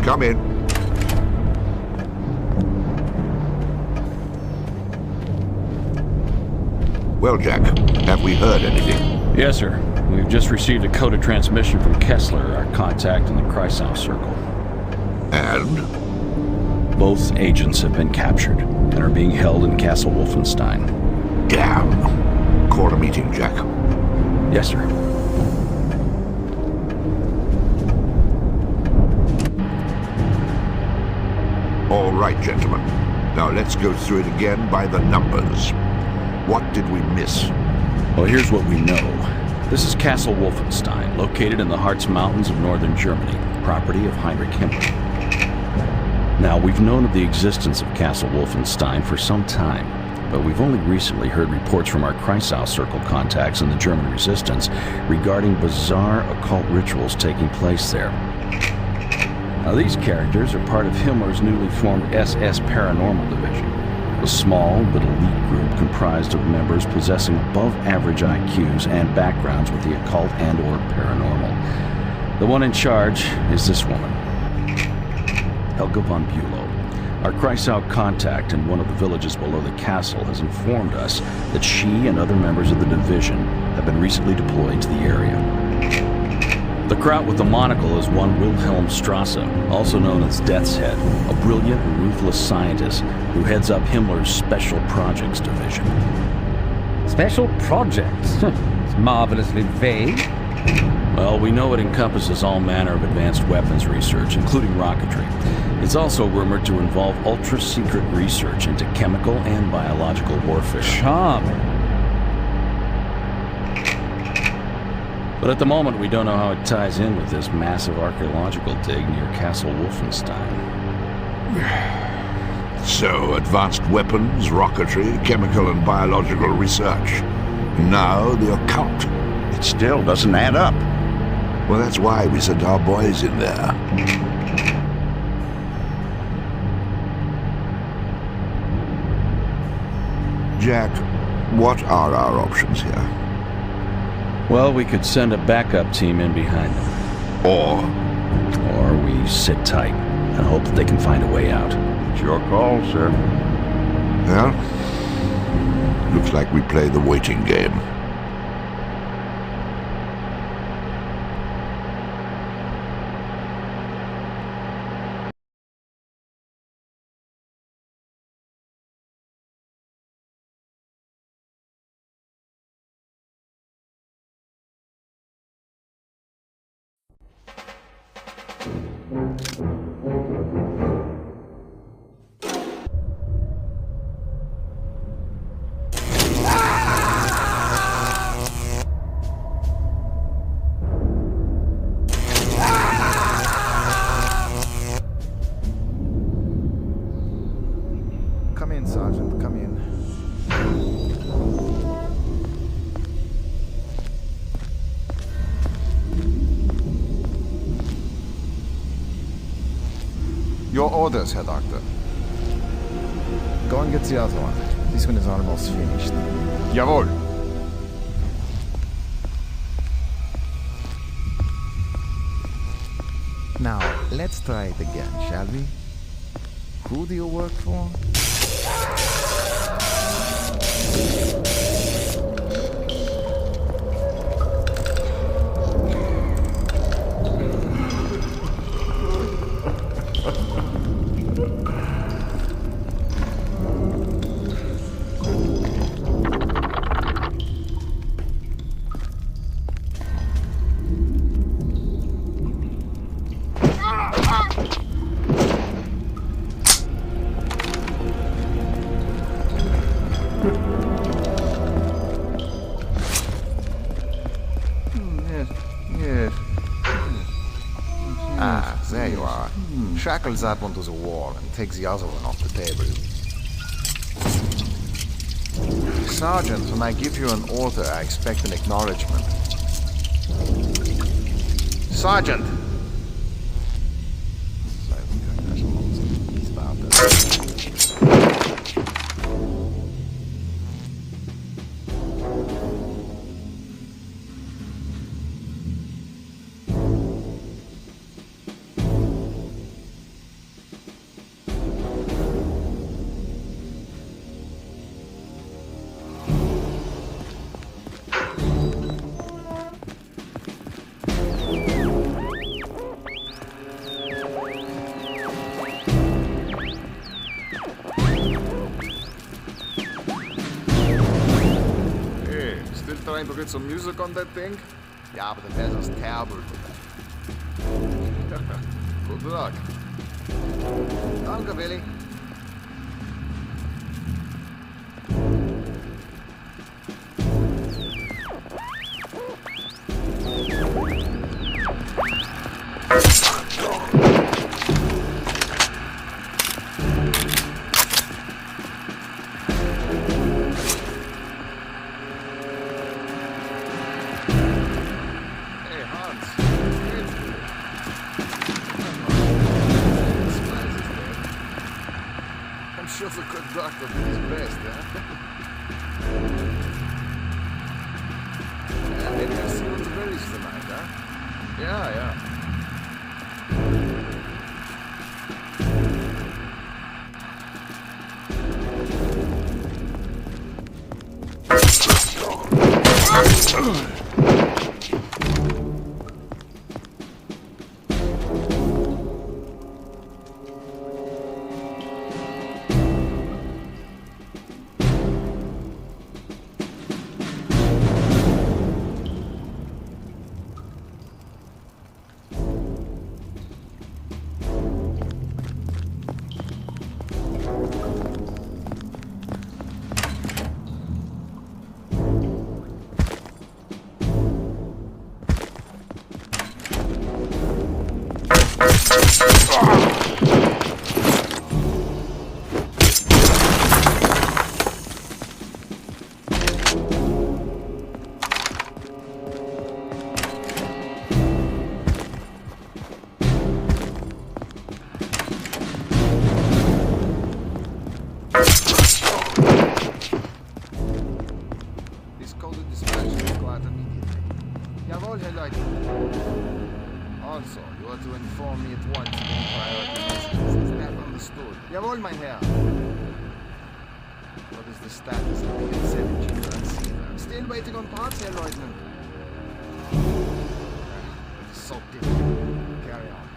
Come in. Well, Jack, have we heard anything? Yes, sir. We've just received a coded transmission from Kessler, our contact in the Kreisau Circle. And? Both agents have been captured and are being held in Castle Wolfenstein. Damn. Call a meeting, Jack. Yes, sir. All right, gentlemen. Now let's go through it again by the numbers. What did we miss? Well, here's what we know. This is Castle Wolfenstein, located in the Harz Mountains of northern Germany, property of Heinrich Himmler. Now, we've known of the existence of Castle Wolfenstein for some time, but we've only recently heard reports from our Kreisau Circle contacts in the German resistance regarding bizarre occult rituals taking place there. Now, these characters are part of Himmler's newly formed SS Paranormal Division, a small but elite group comprised of members possessing above-average IQs and backgrounds with the occult and/or paranormal. The one in charge is this woman, Helga von Bülow. Our Kreisau contact in one of the villages below the castle has informed us that she and other members of the division have been recently deployed to the area. The Kraut with the monocle is one Wilhelm Strasse, also known as Death's Head, a brilliant and ruthless scientist who heads up Himmler's Special Projects Division. Special Projects? It's marvelously vague. Well, we know it encompasses all manner of advanced weapons research, including rocketry. It's also rumored to involve ultra-secret research into chemical and biological warfare. Charming. But at the moment, we don't know how it ties in with this massive archaeological dig near Castle Wolfenstein. So, advanced weapons, rocketry, chemical and biological research. Now, the occult. It still doesn't add up. Well, that's why we sent our boys in there. Jack, what are our options here? Well, we could send a backup team in behind them. Or we sit tight and hope that they can find a way out. It's your call, sir. Well, looks like we play the waiting game. Come in, Sergeant, come in. Your orders, Herr Doctor. Go and get the other one. This one is almost finished. Jawohl. Now, let's try it again, shall we? Who do you work for? Yes. Ah, there you are. Shackle that one to the wall and take the other one off the table. Sergeant, when I give you an order, I expect an acknowledgement. Sergeant! get some music on that thing? Yeah, but the weather's terrible today. Good luck. Danke, Willi. Sure the conductor did his best, huh? Yeah, maybe I'll see you on the berries tonight, huh? Yeah. Jawohl, Herr Leutnant. Also, you are to inform me at once when priority messages. Is that understood? Jawohl, mein Herr. What is the status of the N-17 transceiver? I'm still waiting on parts, Herr Leutnant. It is so difficult. Carry on.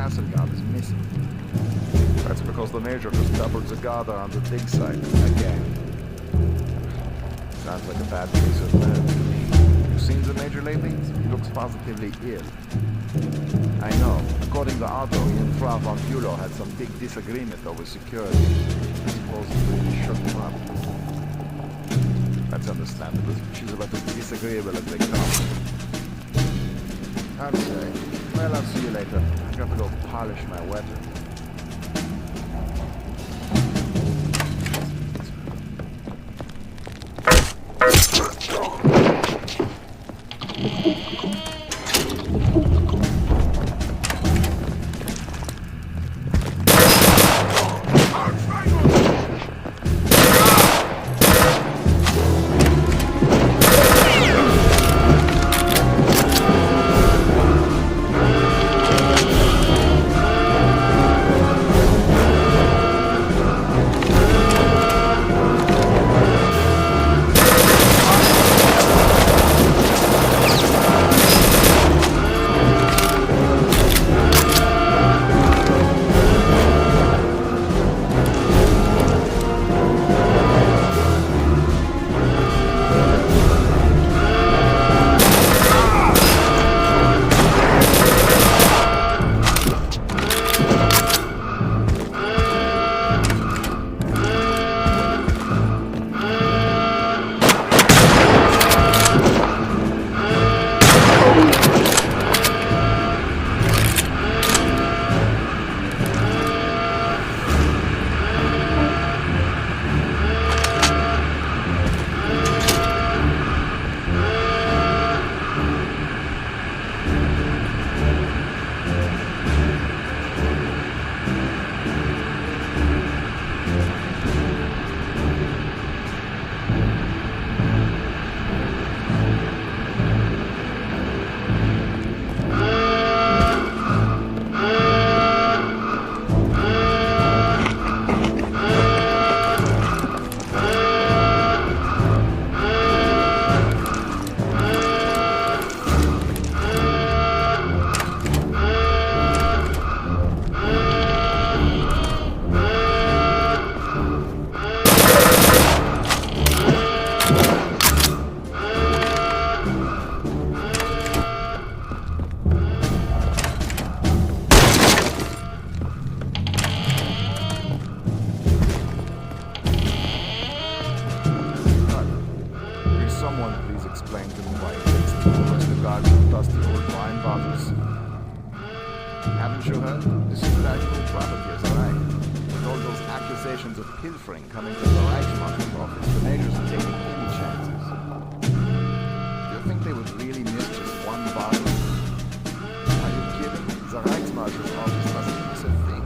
castle guard is missing. That's because the Major just doubled the guard on the dig site again. Sounds like a bad case of nerves to me. You've seen the Major lately? He looks positively ill. I know. According to Otto, he and Frau von Bülow had some big disagreement over security. Supposedly he shook him up. That's understandable. She's about as disagreeable as they come. I'd say. Well, I'll see you later. I got to go polish my weapon. Haven't you heard? This is valuable property, is that right? With all those accusations of pilfering coming from the Reichsmarshal's office, the majors are taking any chances. Do you think they would really miss just one bottle? Are you kidding? The Reichsmarshal's office doesn't miss a thing.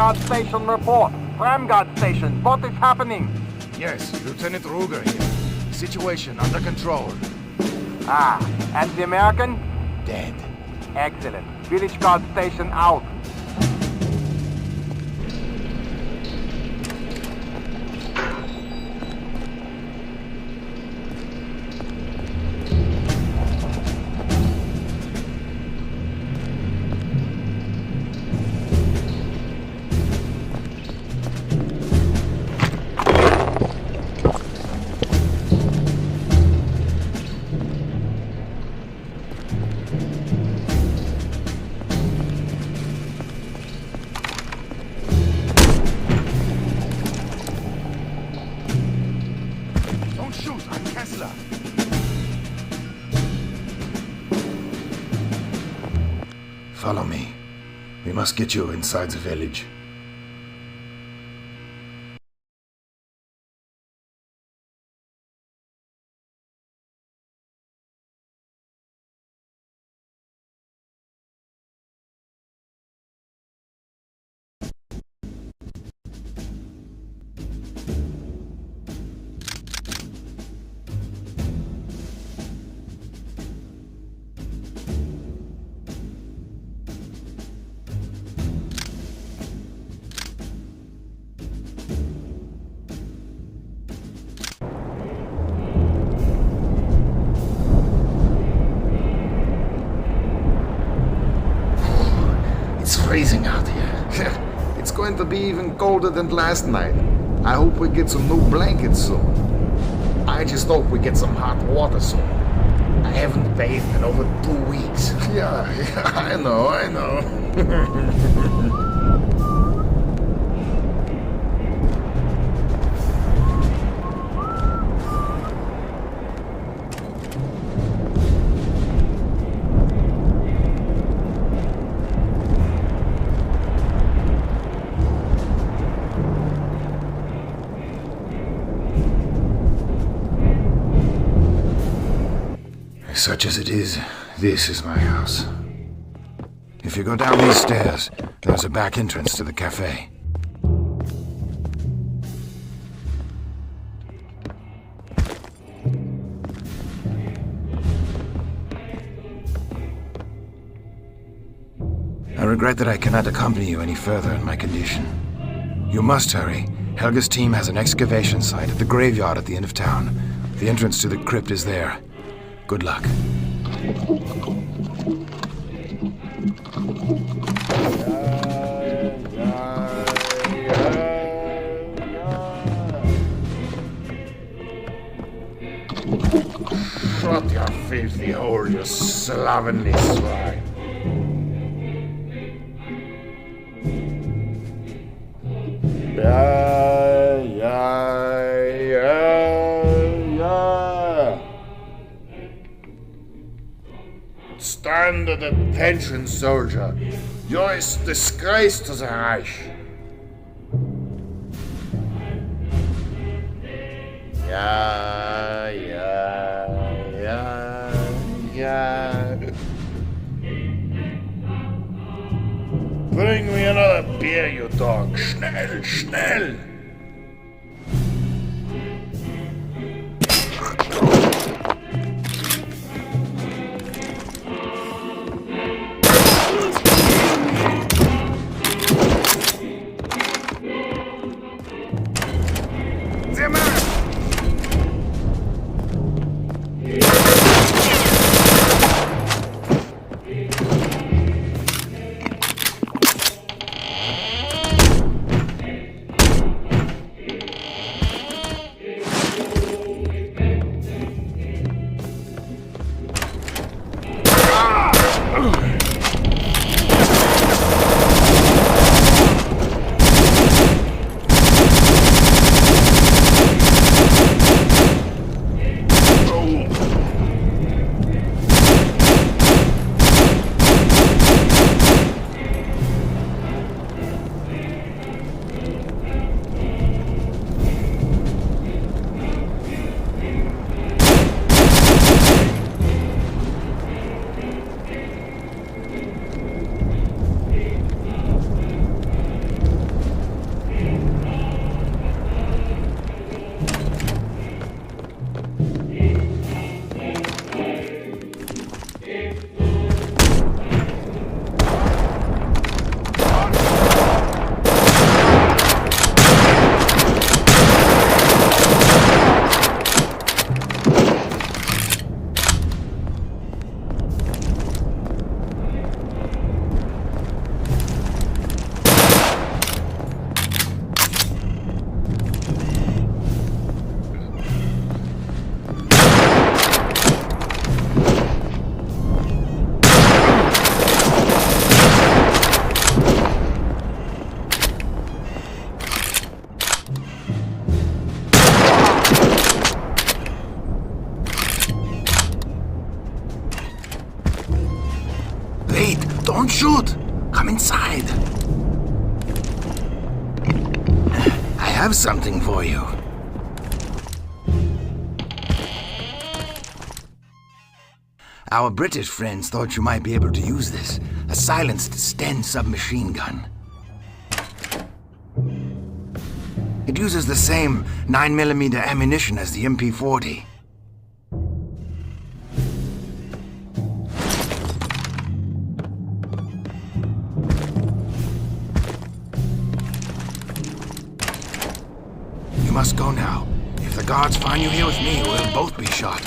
Guard Station report. Tram Guard Station, what is happening? Yes, Lieutenant Ruger here. Situation under control. Ah, and the American? Dead. Excellent. Village Guard Station out. Don't shoot, I'm Kessler. Follow me. We must get you inside the village. It's freezing out here. It's going to be even colder than last night. I hope we get some new blankets soon. I just hope we get some hot water soon. I haven't bathed in over 2 weeks. Yeah, I know. Such as it is, this is my house. If you go down these stairs, there's a back entrance to the cafe. I regret that I cannot accompany you any further in my condition. You must hurry. Helga's team has an excavation site at the graveyard at the end of town. The entrance to the crypt is there. Good luck. Shut your filthy hole, you slovenly swine. Stand at attention, soldier. You're a disgrace to the Reich. Yeah. Bring me another beer, you dog. Schnell. Don't shoot! Come inside. I have something for you. Our British friends thought you might be able to use this. A silenced Sten submachine gun. It uses the same 9mm ammunition as the MP40. You must go now. If the guards find you here with me, we'll both be shot.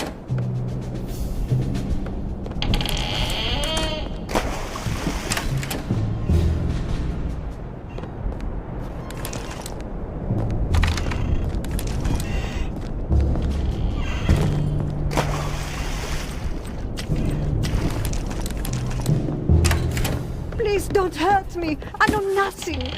Please don't hurt me. I know nothing.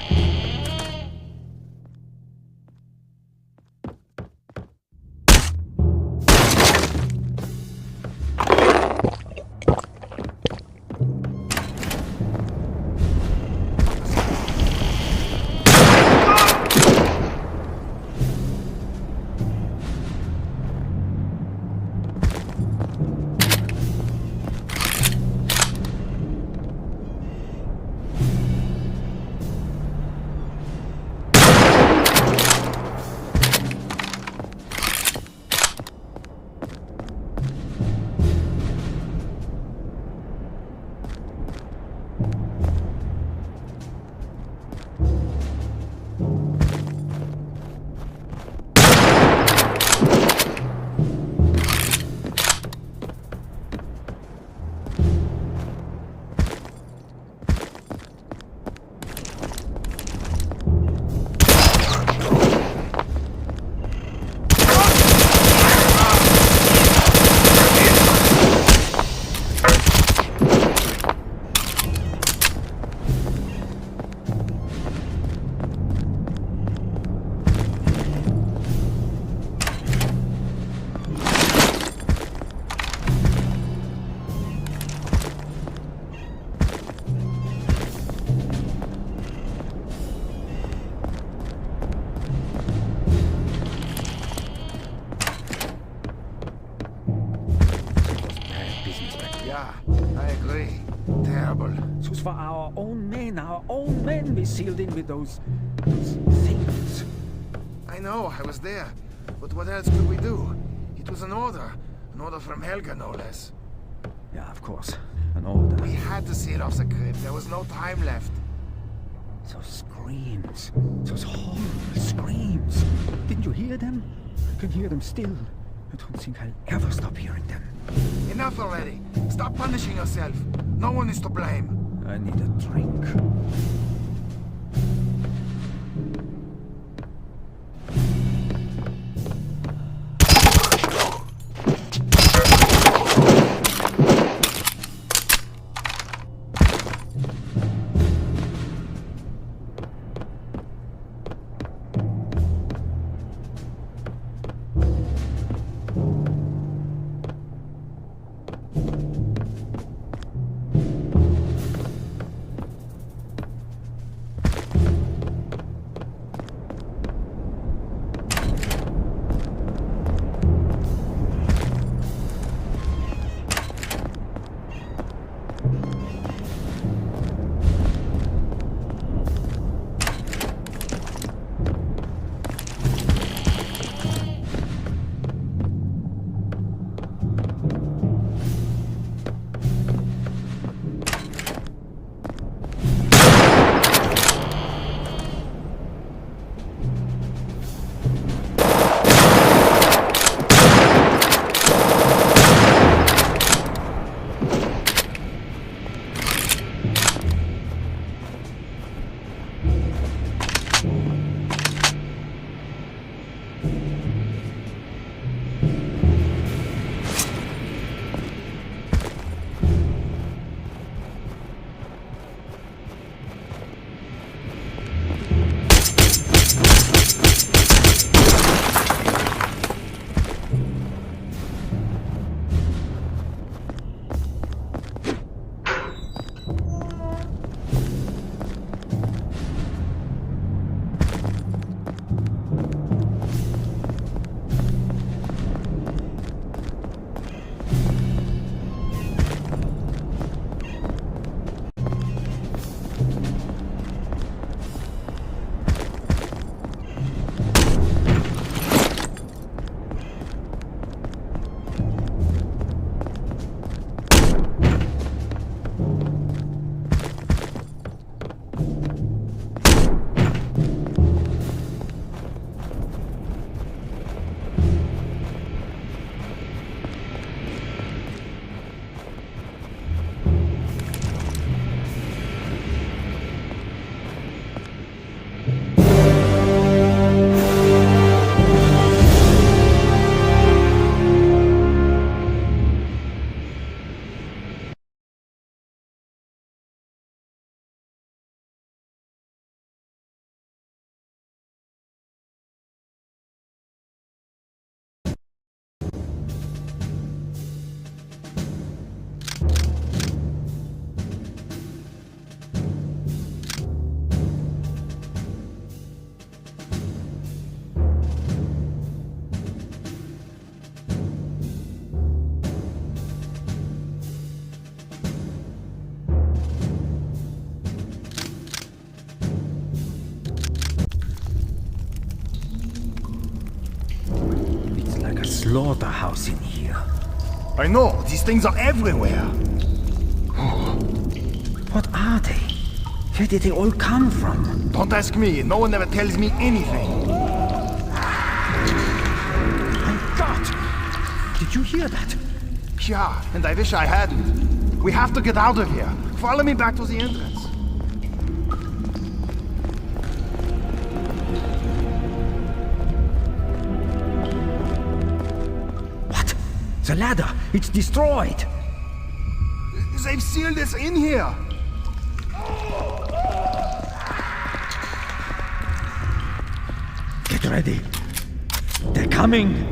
I agree. Terrible. It was for our own men we sealed in with those things. I know, I was there. But what else could we do? It was an order. An order from Helga, no less. Yeah, of course. An order. We had to seal off the crypt. There was no time left. Those screams. Those horrible screams. Didn't you hear them? I can hear them still. I don't think I'll ever stop hearing them. Enough already. Stop punishing yourself. No one is to blame. I need a drink. slaughterhouse in here. I know, these things are everywhere. What are they? Where did they all come from? Don't ask me, no one ever tells me anything. My God! Did you hear that? Yeah, and I wish I hadn't. We have to get out of here. Follow me back to the entrance. What? The ladder! It's destroyed! They've sealed us in here. Get ready. They're coming!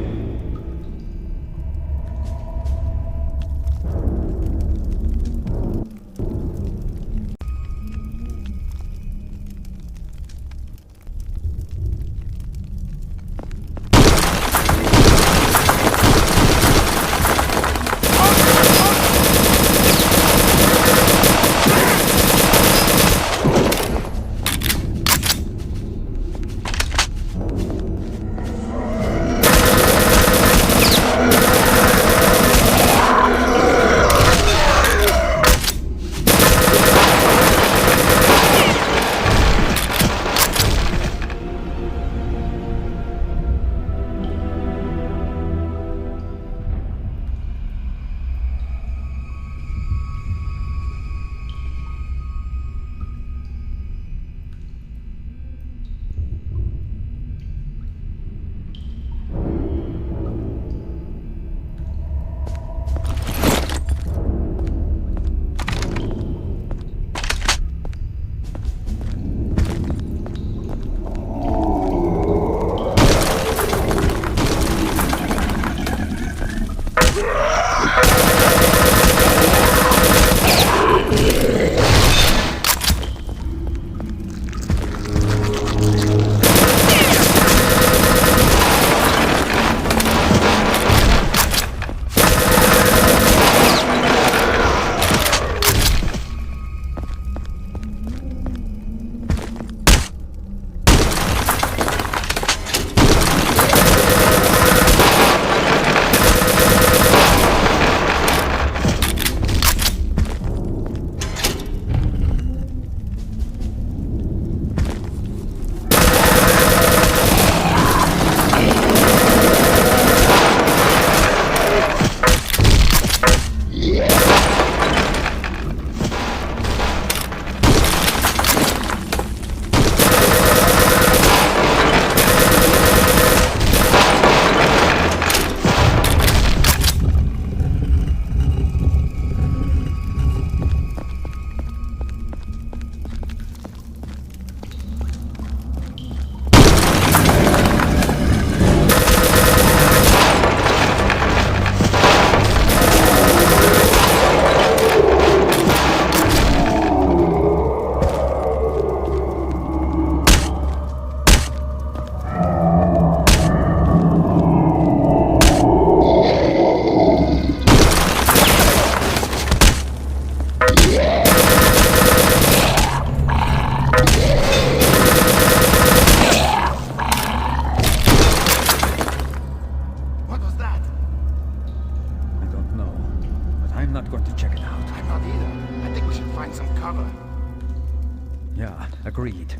Yeah, agreed.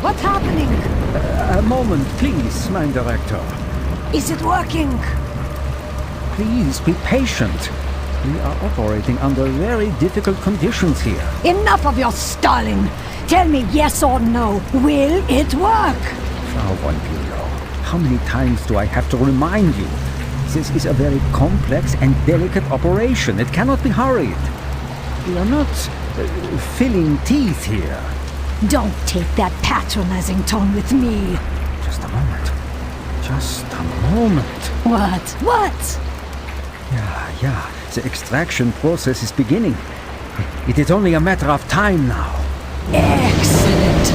What's happening? A moment, please, mein Director. Is it working? Please be patient. We are operating under very difficult conditions here. Enough of your stalling. Tell me yes or no. Will it work? Frau von Bülow, how many times do I have to remind you? This is a very complex and delicate operation. It cannot be hurried. We are not filling teeth here. Don't take that patronizing tone with me. Just a moment. Just a moment. What? Yeah. The extraction process is beginning. It is only a matter of time now. Excellent.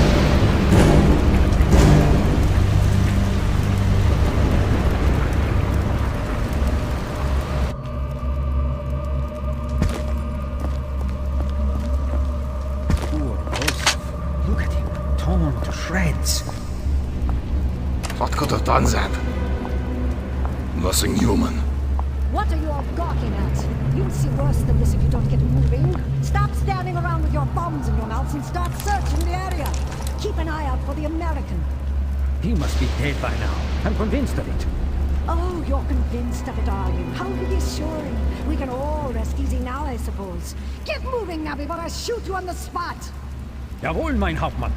Poor Joseph. Look at him, torn to shreds. What could have done that? Nothing human. What are you all gawking at? You'll see worse than this if you don't get moving. Stop standing around with your bombs in your mouths and start searching the area. Keep an eye out for the American. He must be dead by now. I'm convinced of it. Oh, you're convinced of it, are you? How reassuring. We can all rest easy now, I suppose. Get moving now before I shoot you on the spot. Jawohl, mein Hauptmann.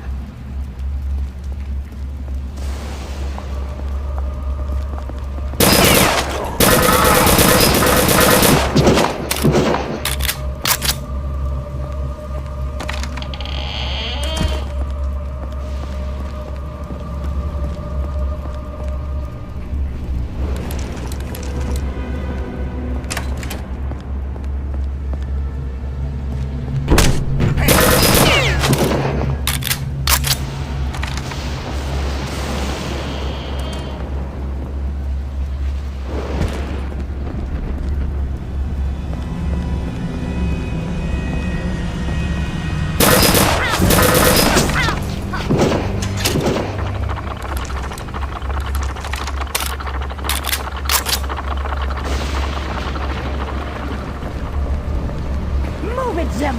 Move it, Zim!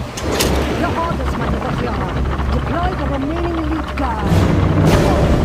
You're your orders, my negotiator. Deploy the remaining elite guard.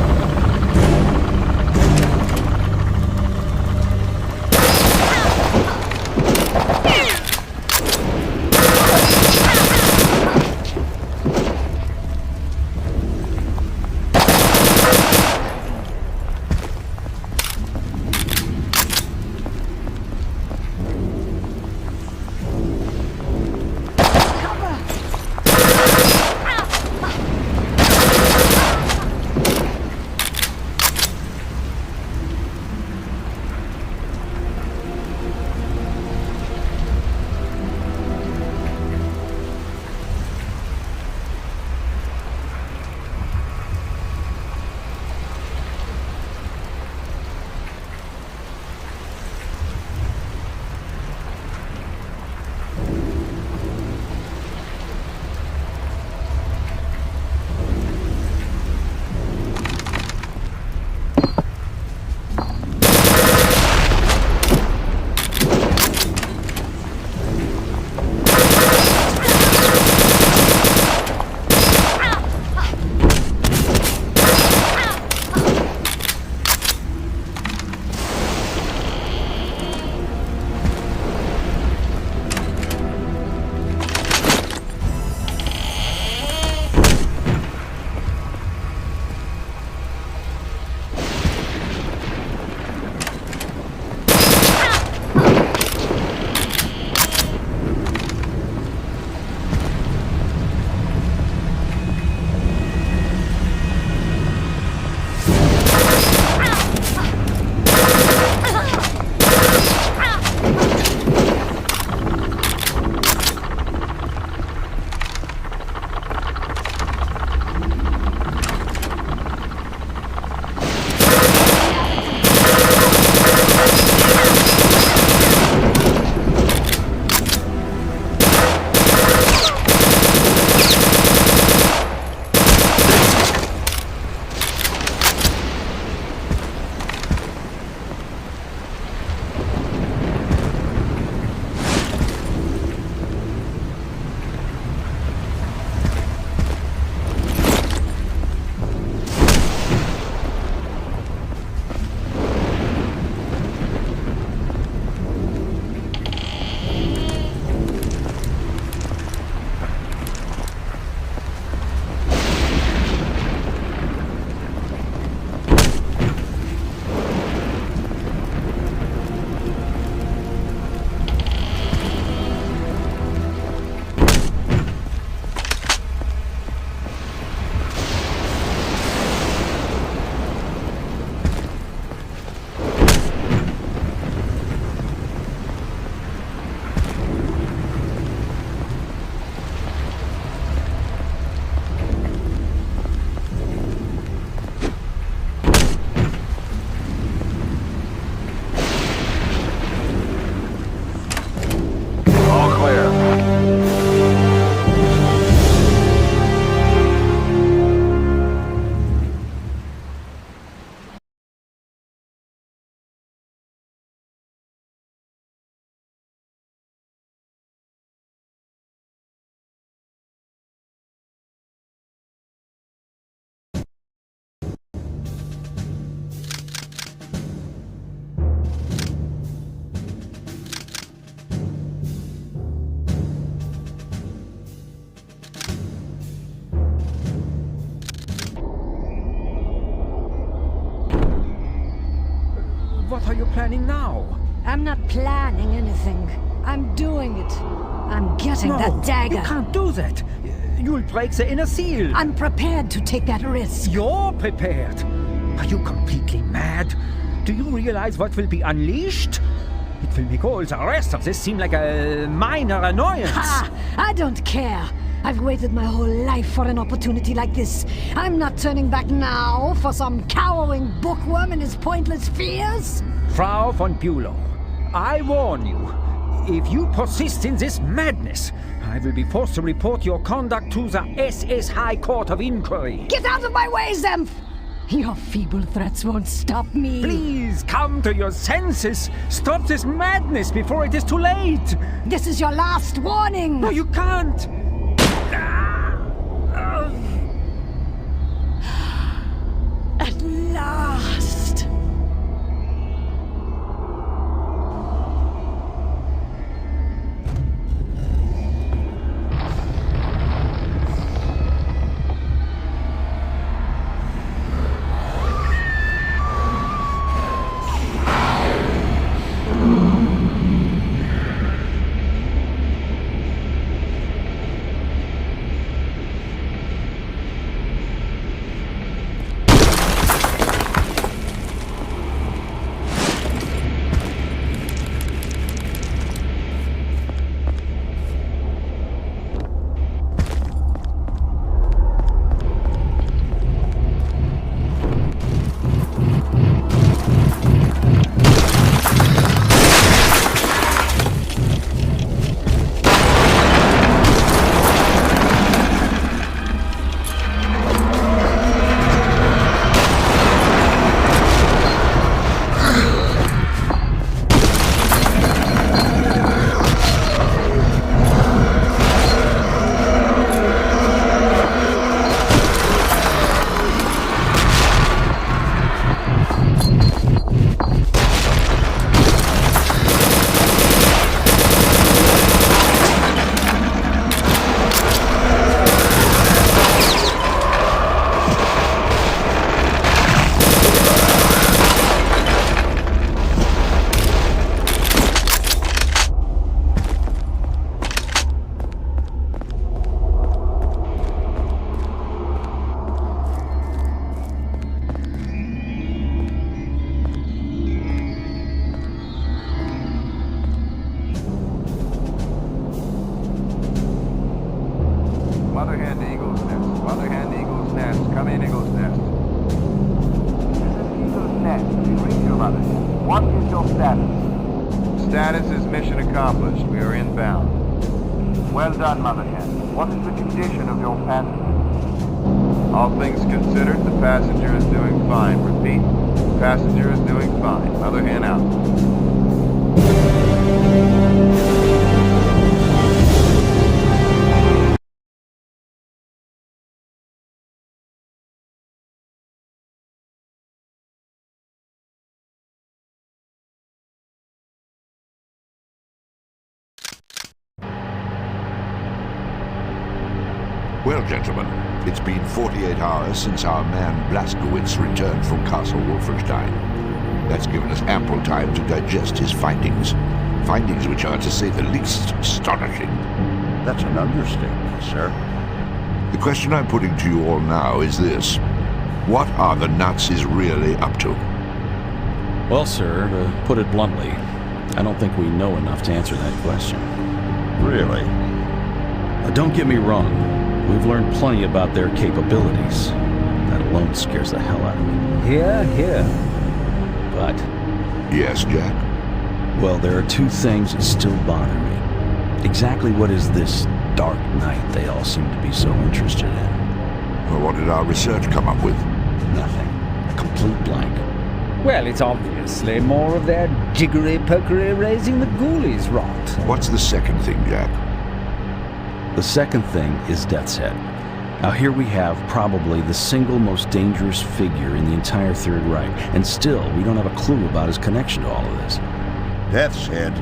What are you planning now? I'm not planning anything. I'm doing it. I'm getting No, that dagger. you can't do that. You'll break the inner seal. I'm prepared to take that risk. You're prepared. Are you completely mad? Do you realize what will be unleashed? It will make all the rest of this seem like a minor annoyance. Ha! I don't care. I've waited my whole life for an opportunity like this. I'm not turning back now for some cowering bookworm and his pointless fears. Frau von Bülow, I warn you. If you persist in this madness, I will be forced to report your conduct to the SS High Court of Inquiry. Get out of my way, Zemph! Your feeble threats won't stop me. Please come to your senses. Stop this madness before it is too late. This is your last warning. No, you can't. Ah! Status is mission accomplished. We are inbound. Well done, Motherhead. What is the condition of your passenger? All things considered, the passenger is doing fine. Repeat, the passenger is doing fine. Motherhead out. Well, gentlemen, it's been 48 hours since our man Blazkowicz returned from Castle Wolfenstein. That's given us ample time to digest his findings. Findings which are, to say the least, astonishing. That's an understatement, sir. The question I'm putting to you all now is this. What are the Nazis really up to? Well, sir, to put it bluntly, I don't think we know enough to answer that question. Really? Now, don't get me wrong. We've learned plenty about their capabilities. That alone scares the hell out of me. Here. But, Yes, Jack? well, there are two things that still bother me. Exactly what is this dark night they all seem to be so interested in? Well, what did our research come up with? Nothing. A complete blank. Well, it's obviously more of their jiggery-pokery raising the ghoulies rot. What's the second thing, Jack? The second thing is Death's Head. Now here we have probably the single most dangerous figure in the entire Third Reich, and still we don't have a clue about his connection to all of this. Death's Head?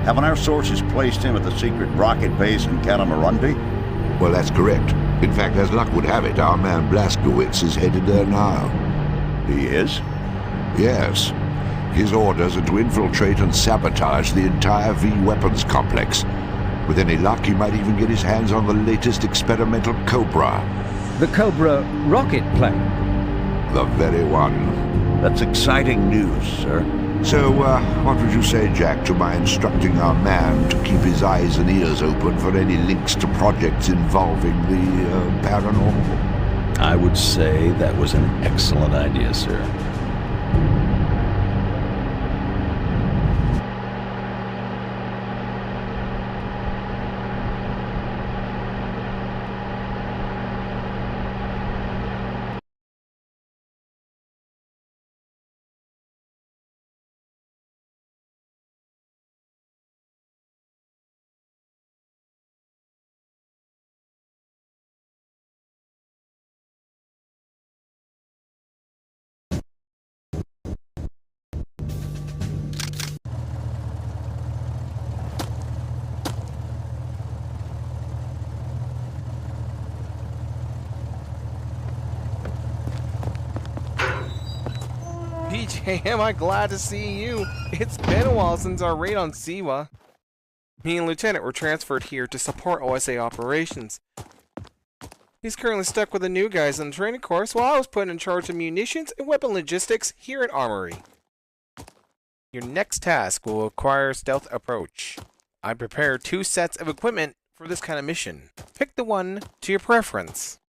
Haven't our sources placed him at the secret rocket base in Kalamarundi? Well, that's correct. In fact, as luck would have it, our man Blazkowicz is headed there now. He is? Yes. His orders are to infiltrate and sabotage the entire V-weapons complex. With any luck, he might even get his hands on the latest experimental Cobra. The Cobra rocket plane. The very one. That's exciting news, sir. So, what would you say, Jack, to my instructing our man to keep his eyes and ears open for any links to projects involving the paranormal? I would say that was an excellent idea, sir. BJ, am I glad to see you. It's been a while since our raid on Siwa. Me and Lieutenant were transferred here to support OSA operations. He's currently stuck with the new guys on the training course while I was put in charge of munitions and weapon logistics here at Armory. Your next task will require stealth approach. I prepared 2 sets of equipment for this kind of mission. Pick the one to your preference.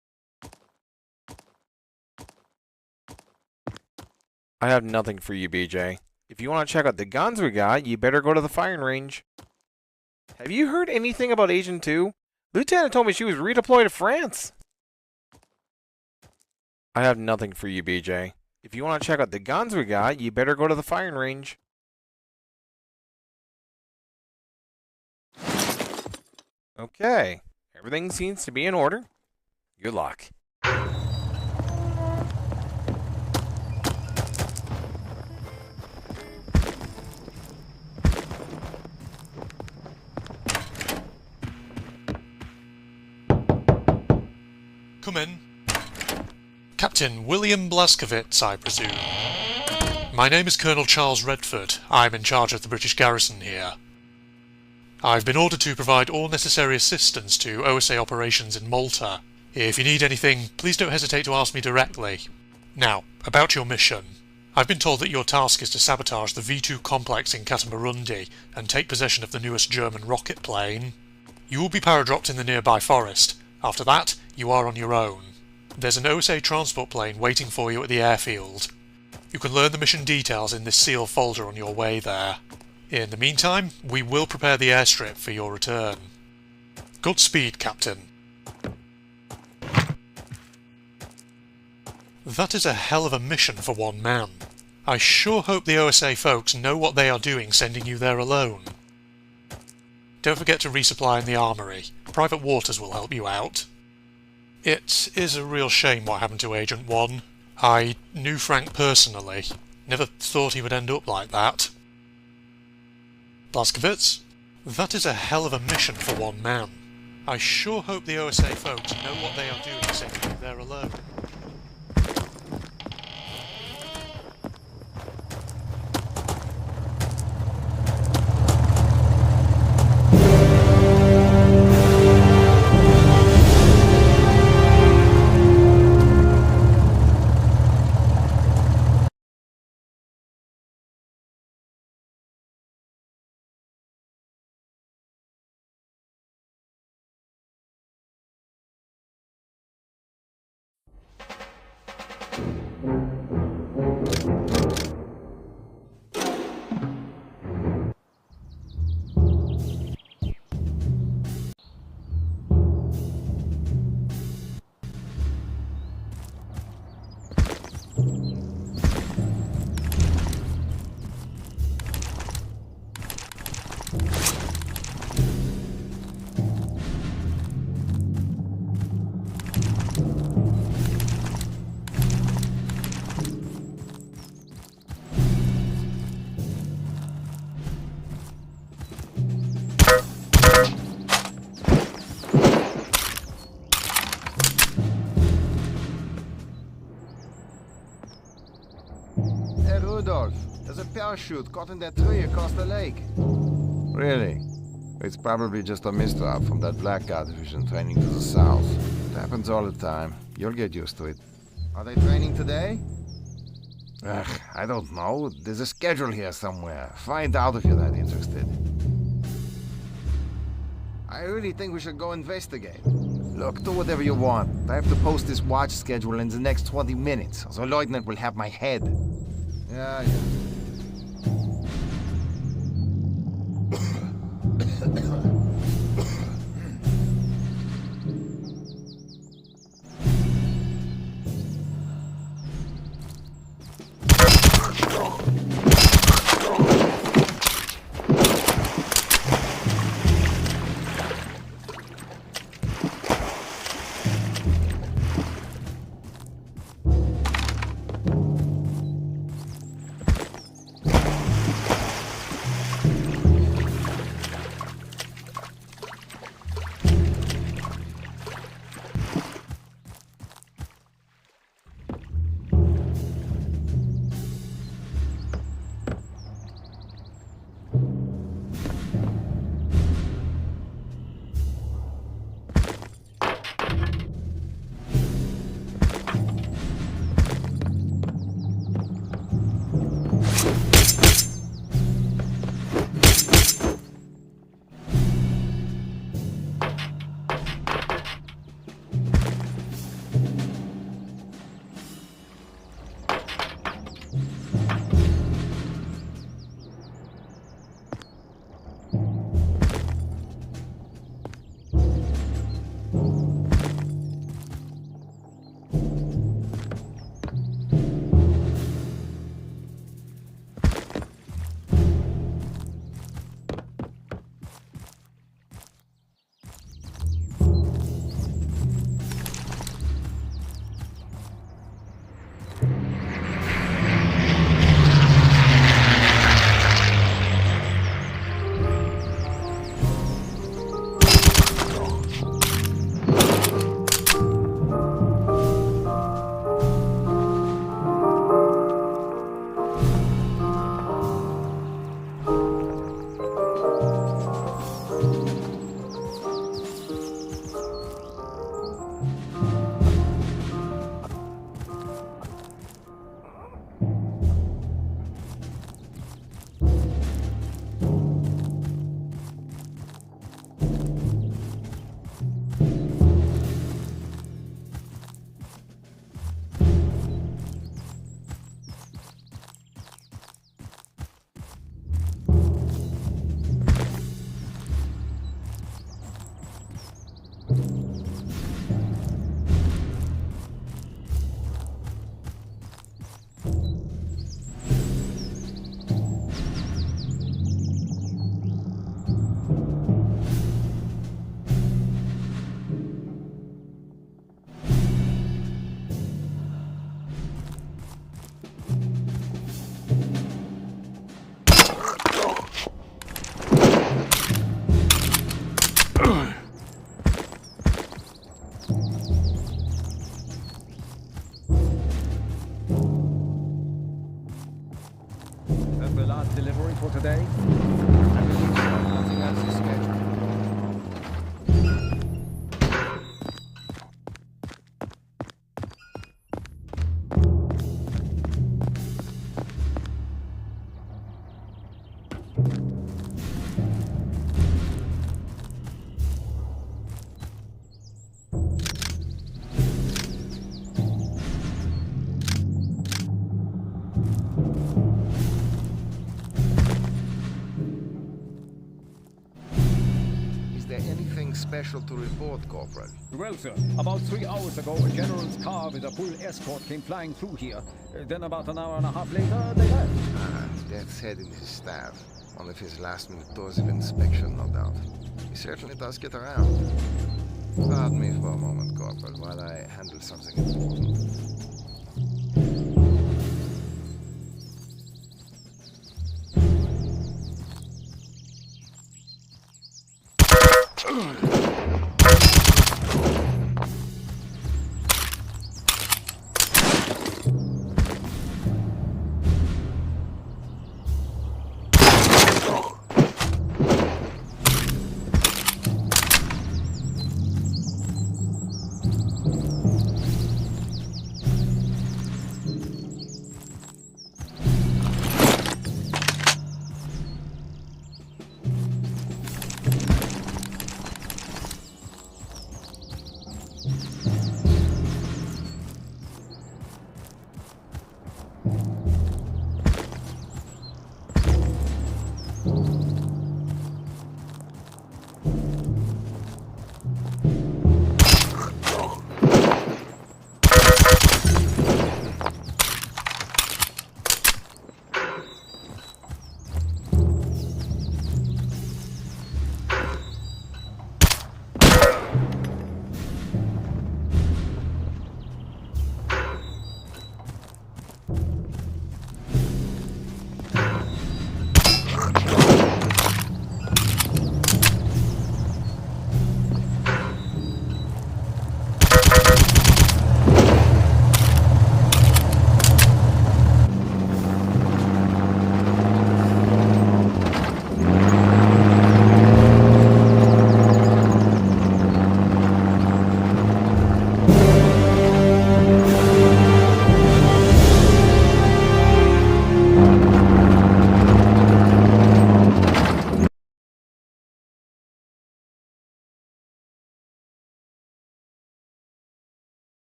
I have nothing for you, BJ. If you want to check out the guns we got, you better go to the firing range. Have you heard anything about Agent 2? Lieutenant told me she was redeployed to France. I have nothing for you, BJ. If you want to check out the guns we got, you better go to the firing range. Okay, everything seems to be in order. Good luck. Come in. Captain William Blazkowicz, I presume. My name is Colonel Charles Redford. I'm in charge of the British garrison here. I've been ordered to provide all necessary assistance to OSA operations in Malta. If you need anything, please don't hesitate to ask me directly. Now, about your mission. I've been told that your task is to sabotage the V2 complex in Katamarundi and take possession of the newest German rocket plane. You will be paradropped in the nearby forest. After that, you are on your own. There's an OSA transport plane waiting for you at the airfield. You can learn the mission details in this sealed folder on your way there. In the meantime, we will prepare the airstrip for your return. Godspeed, Captain. That is a hell of a mission for one man. I sure hope the OSA folks know what they are doing sending you there alone. Don't forget to resupply in the armory. Private Waters will help you out. It is a real shame what happened to Agent 1. I knew Frank personally. Never thought he would end up like that. Blazkowicz, that is a hell of a mission for one man. I sure hope the OSA folks know what they are doing sending you there alone. Hey, Rudolph, there's a parachute caught in that tree across the lake. Really? It's probably just a misdrop from that Blackguard division training to the south. It happens all the time. You'll get used to it. Are they training today? Ugh, I don't know. There's a schedule here somewhere. Find out if you're that interested. I really think we should go investigate. Look, do whatever you want. I have to post this watch schedule in the next 20 minutes, so Lieutenant will have my head. Yeah. That's the last delivery for today. I believe so. Nothing else is scheduled. Is there anything special to report, Corporal? Well, sir, about 3 hours ago, a general's car with a full escort came flying through here. Then about an hour and a half later, they left. Ah, Death's heading his staff. One of his last-minute tours of inspection, no doubt. He certainly does get around. Pardon me for a moment, Corporal, while I handle something important.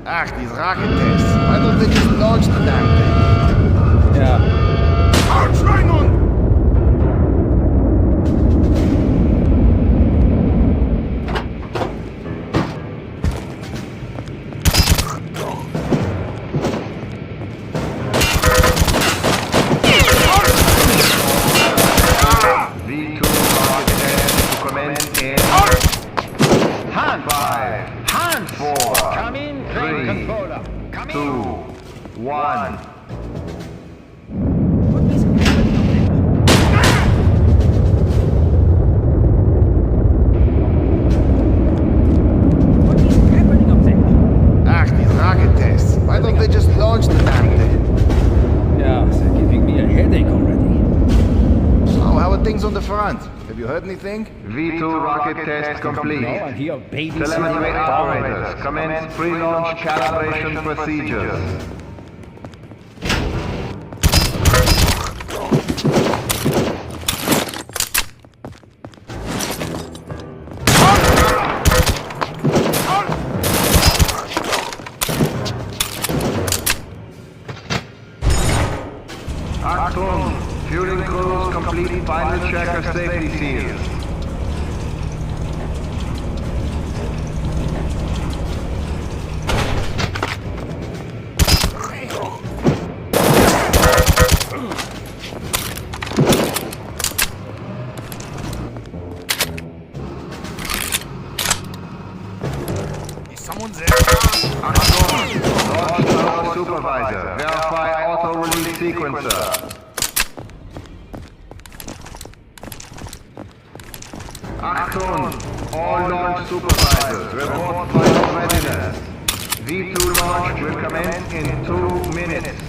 Ach, these rocket tests. Why don't they just launch the damn thing? Yeah. Arch, rein nun! V2 rocket test to commence in hand 5, hand 4, Come in, train controller. Come 2, in. 1. What is happening up there? What is happening up there? Ach, these rocket tests. Why don't they just launch the damn thing? Yeah, they're giving me a headache already. So, how are things on the front. Have you heard anything? V2 rocket test complete. No, I hear babies. Telemetry operators, commence pre-launch calibration procedures. Achtung! Fueling crews complete final checker safety seals. Someone's there. Achtung! Launch tower supervisor. Verify auto-release sequencer. Achtung! All launch supervisors, report final readiness. V2 launch will commence in 2 minutes.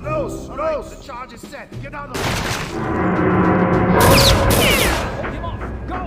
Los! Los! The charge is set. Get out of there! Hold him off! Go!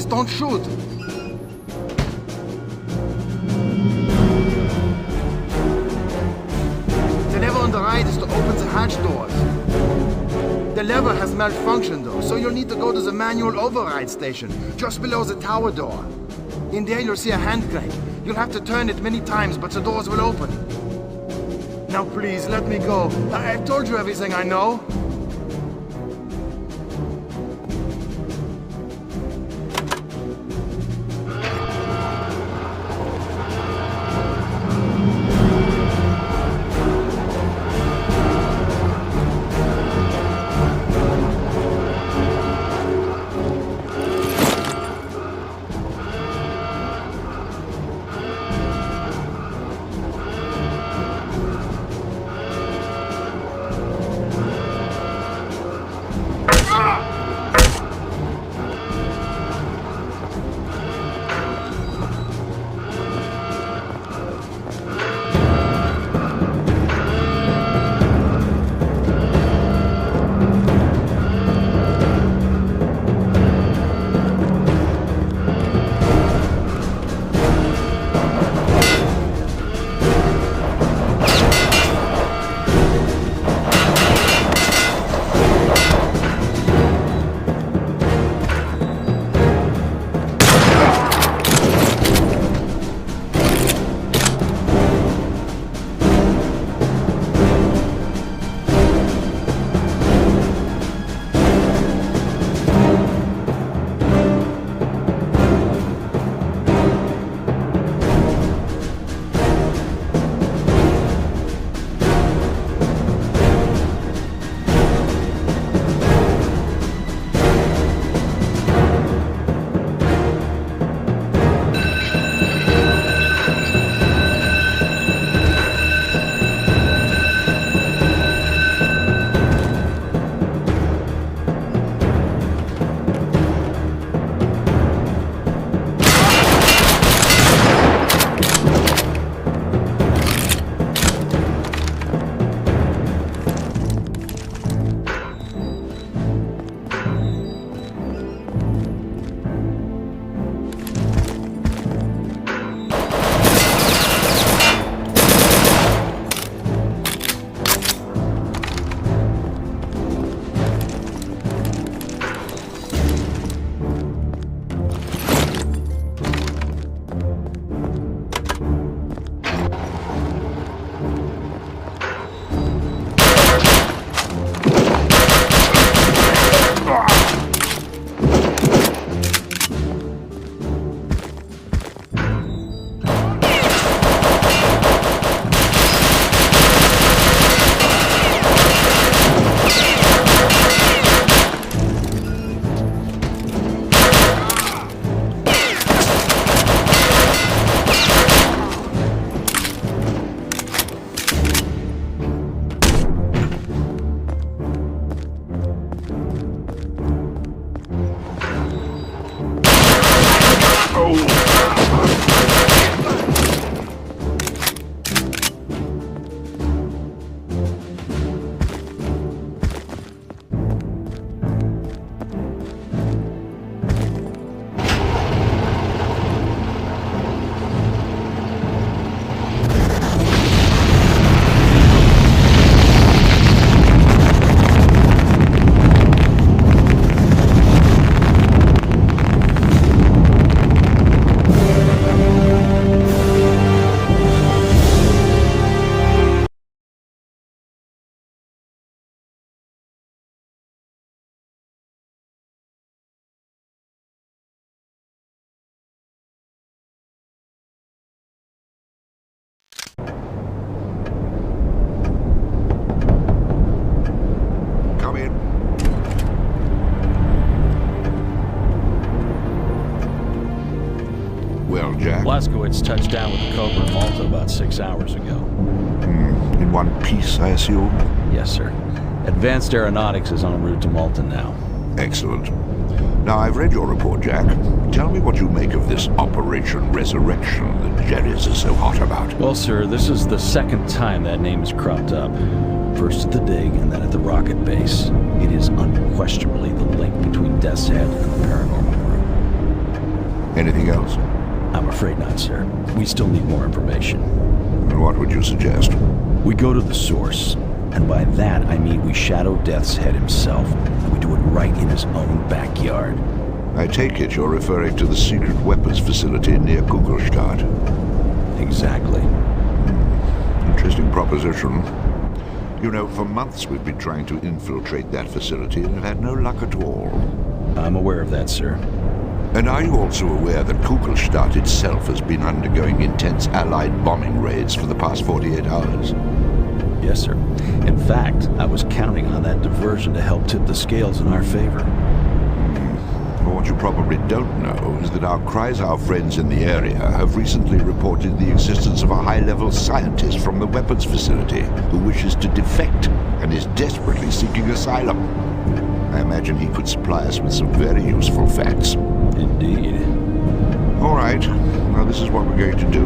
Just don't shoot. The lever on the right is to open the hatch doors. The lever has malfunctioned though, so you'll need to go to the manual override station, just below the tower door. In there you'll see a hand crank. You'll have to turn it many times, but the doors will open. Now please, let me go. I've told you everything I know. Blazkowicz touched down with the Cobra in Malta about 6 hours ago. In one piece, I assume? Yes, sir. Advanced Aeronautics is en route to Malta now. Excellent. Now, I've read your report, Jack. Tell me what you make of this Operation Resurrection that Jerry's is so hot about. Well, sir, this is the second time that name has cropped up. First at the dig and then at the rocket base. It is unquestionably the link between Death's Head and the paranormal room. Anything else? I'm afraid not, sir. We still need more information. And what would you suggest? We go to the source, and by that I mean we shadow Death's head himself, and we do it right in his own backyard. I take it you're referring to the secret weapons facility near Kugelstadt. Exactly. Interesting proposition. You know, for months we've been trying to infiltrate that facility and have had no luck at all. I'm aware of that, sir. And are you also aware that Kugelstadt itself has been undergoing intense Allied bombing raids for the past 48 hours? Yes, sir. In fact, I was counting on that diversion to help tip the scales in our favor. Well, what you probably don't know is that our Kreisau friends in the area have recently reported the existence of a high-level scientist from the weapons facility who wishes to defect and is desperately seeking asylum. I imagine he could supply us with some very useful facts. Indeed. All right. Now this is what we're going to do.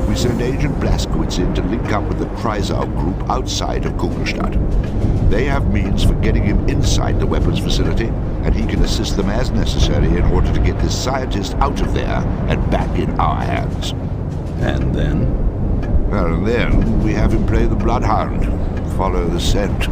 We send Agent Blazkowicz in to link up with the Kreisau group outside of Kugelstadt. They have means for getting him inside the weapons facility, and he can assist them as necessary in order to get this scientist out of there and back in our hands. And then? Well, and then we have him play the bloodhound. Follow the scent.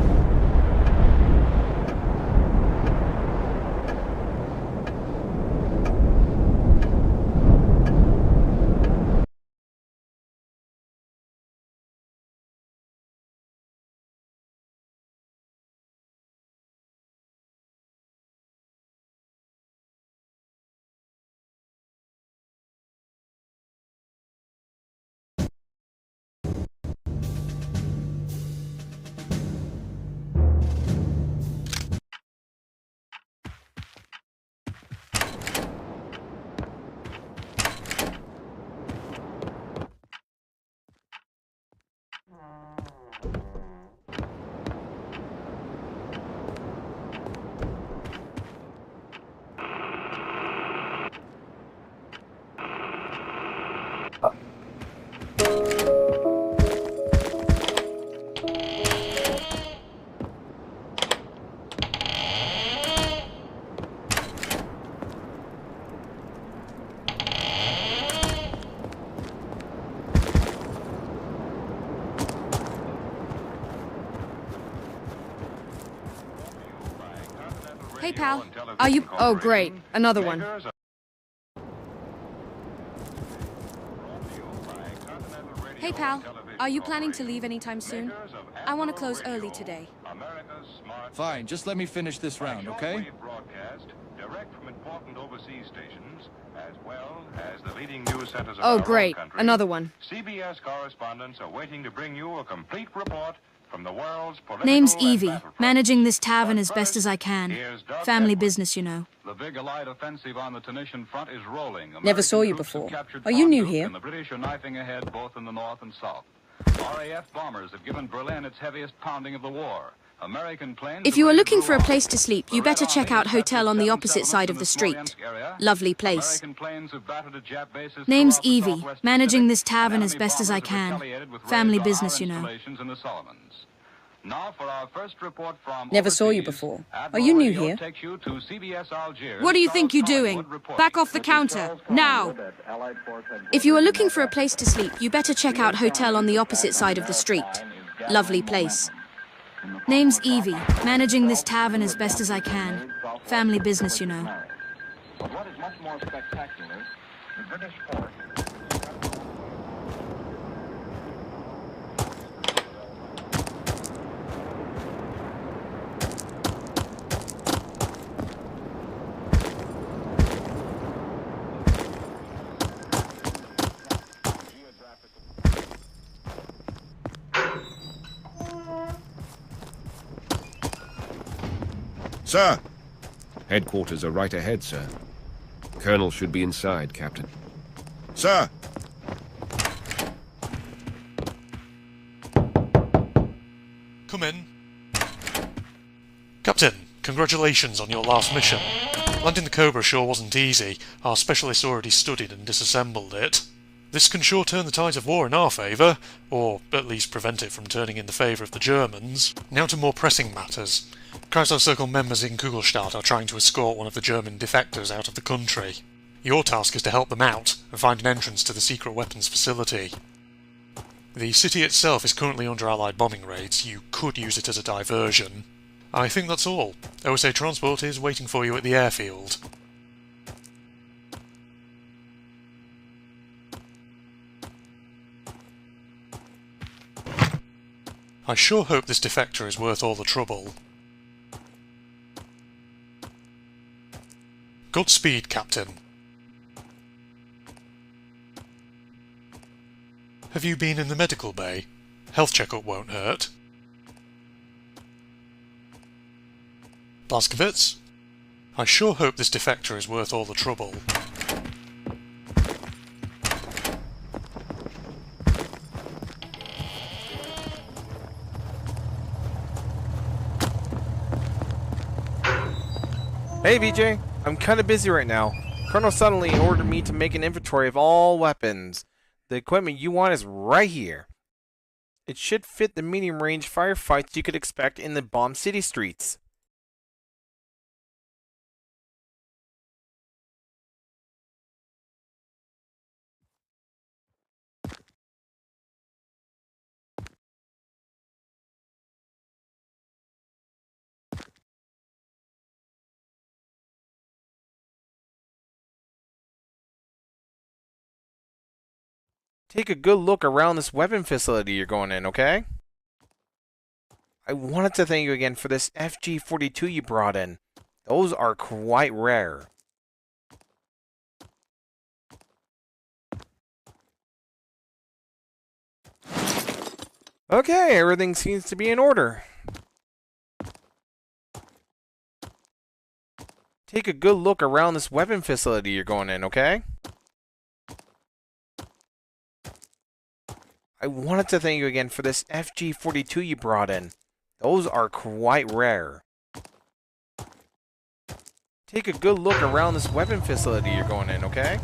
Hey, pal. Are you... Oh, great. Another one. Hey, pal. Are you planning to leave anytime soon? I want to close early today. Fine, just let me finish this round, okay? Oh, great. Another one. CBS correspondents are waiting to bring you a complete report from the world's political Name's and Evie. battlefront. Managing this tavern as best as I can. Family business, you know. The big Allied offensive on the Tunisian front is rolling. Never saw you before. Are you new here? And the British are knifing ahead both in the north and south. RAF bombers have given Berlin its heaviest pounding of the war. American planes... If you are looking for a place to sleep, you better check out Hotel on the opposite side of the street. Lovely place. Name's Evie. Managing this tavern as best as I can. Family business, you know. Now for our first report from Never saw you before. Are you new here? What do you think you're doing? Back off the counter, now! If you are looking for a place to sleep, you better check out Hotel on the opposite side of the street. Lovely place. Name's Evie. Managing this tavern as best as I can. Family business, you know. But what is much more spectacular, the British force... Sir! Headquarters are right ahead, sir. Colonel should be inside, Captain. Sir! Come in. Captain, congratulations on your last mission. Landing the Cobra sure wasn't easy. Our specialists already studied and disassembled it. This can sure turn the tides of war in our favour, or at least prevent it from turning in the favour of the Germans. Now to more pressing matters. Kreisau Circle members in Kugelstadt are trying to escort one of the German defectors out of the country. Your task is to help them out and find an entrance to the secret weapons facility. The city itself is currently under Allied bombing raids. You could use it as a diversion. I think that's all. OSA transport is waiting for you at the airfield. I sure hope this defector is worth all the trouble. Godspeed, Captain. Have you been in the medical bay? Health checkup won't hurt. Blazkowicz? I sure hope this defector is worth all the trouble. Hey VJ, I'm kinda busy right now. Colonel suddenly ordered me to make an inventory of all weapons. The equipment you want is right here. It should fit the medium-range firefights you could expect in the bombed city streets. Take a good look around this weapon facility you're going in, okay? I wanted to thank you again for this FG-42 you brought in. Those are quite rare. Okay, everything seems to be in order. Take a good look around this weapon facility you're going in, okay? I wanted to thank you again for this FG-42 you brought in. Those are quite rare. Take a good look around this weapon facility you're going in, okay?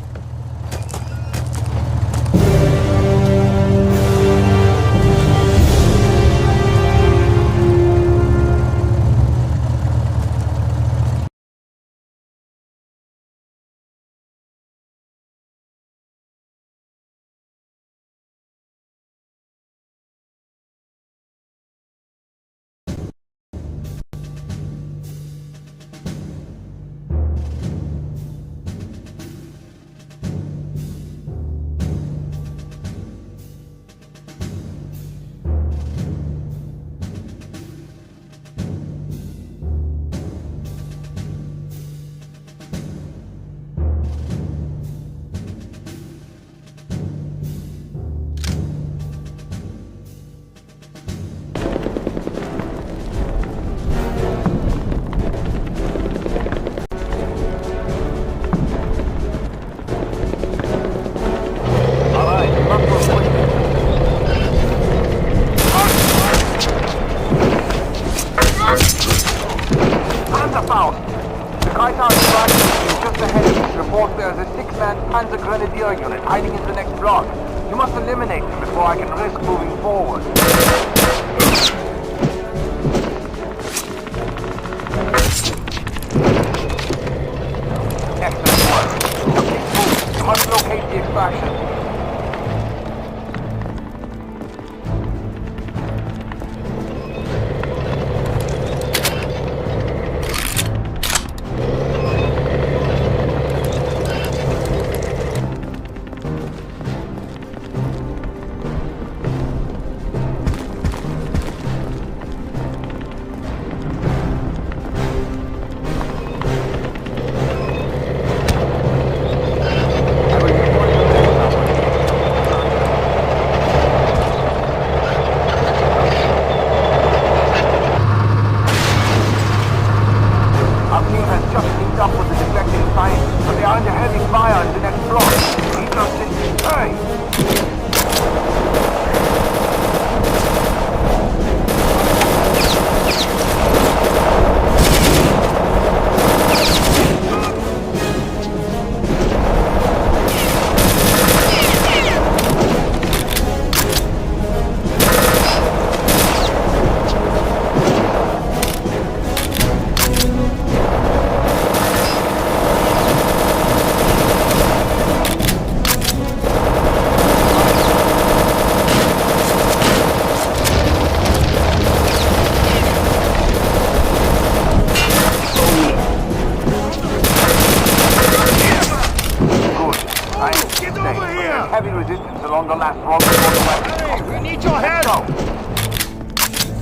Over here! Heavy resistance along the last wall before the west. Hey, we need your help!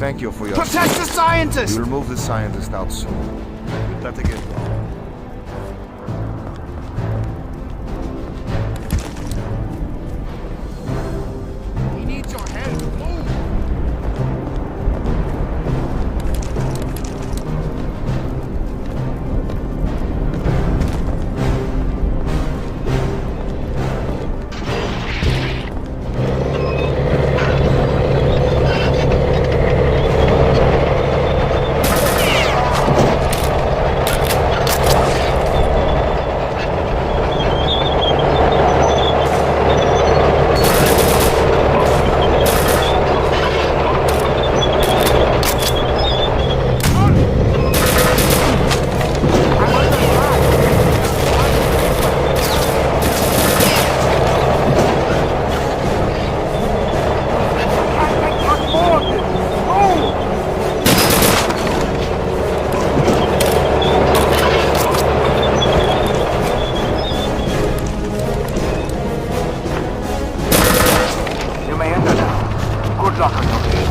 Thank you for your... Protect the scientist! We'll move the scientist out soon. We'd better get going. He needs your help. Move! You may enter now. Good luck on your mission.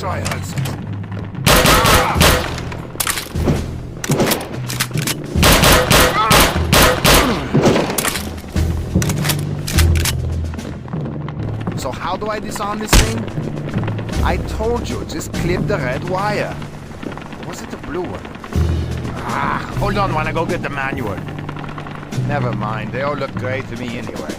guy hurts us. So how do I disarm this thing? I told you, just clip the red wire. Was it the blue one? Hold on while I go get the manual. Never mind, they all look great to me anyway.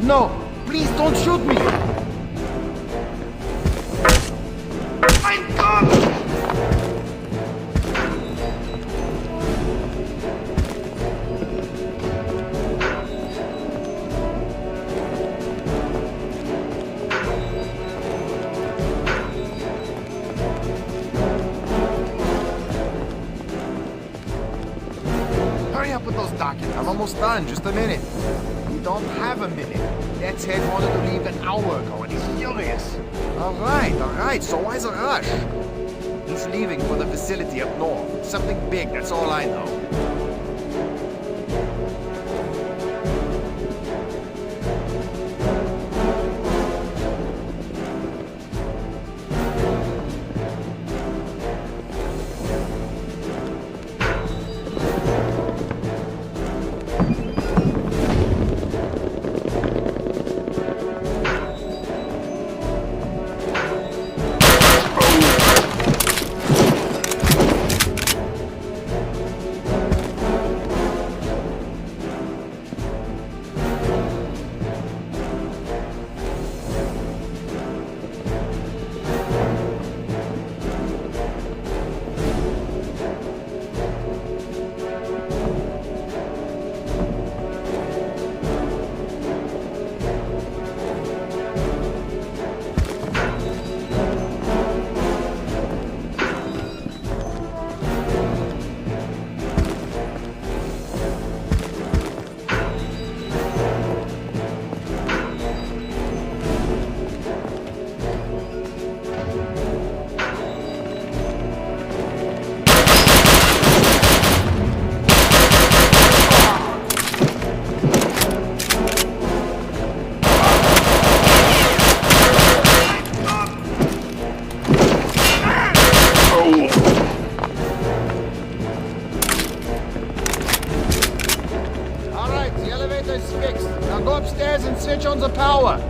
No! Please don't shoot me! Mein Gott! Hurry up with those documents. I'm almost done. Just a minute. We don't have a minute. Dad's head wanted to leave an hour ago, and he's furious. All right. So why's the rush? He's leaving for the facility up north. Something big, that's all I know. Switch on the power!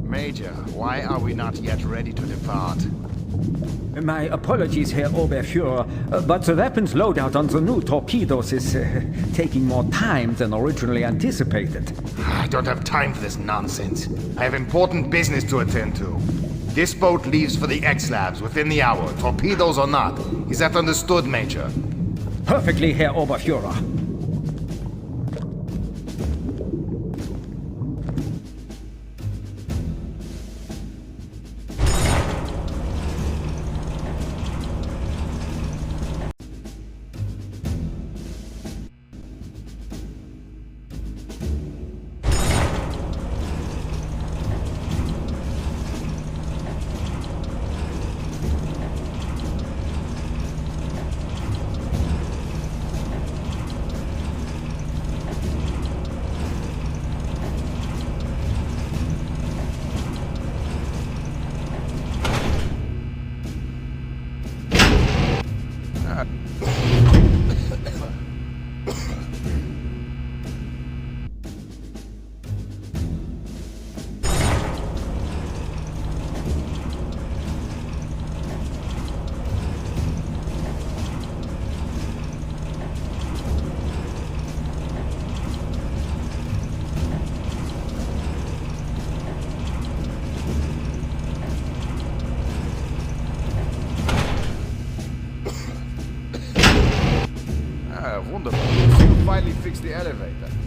Major, why are we not yet ready to depart? My apologies, Herr Oberfuhrer, but the weapons loadout on the new torpedoes is taking more time than originally anticipated. I don't have time for this nonsense. I have important business to attend to. This boat leaves for the X-Labs within the hour, torpedoes or not. Is that understood, Major? Perfectly, Herr Oberfuhrer. fix the elevator.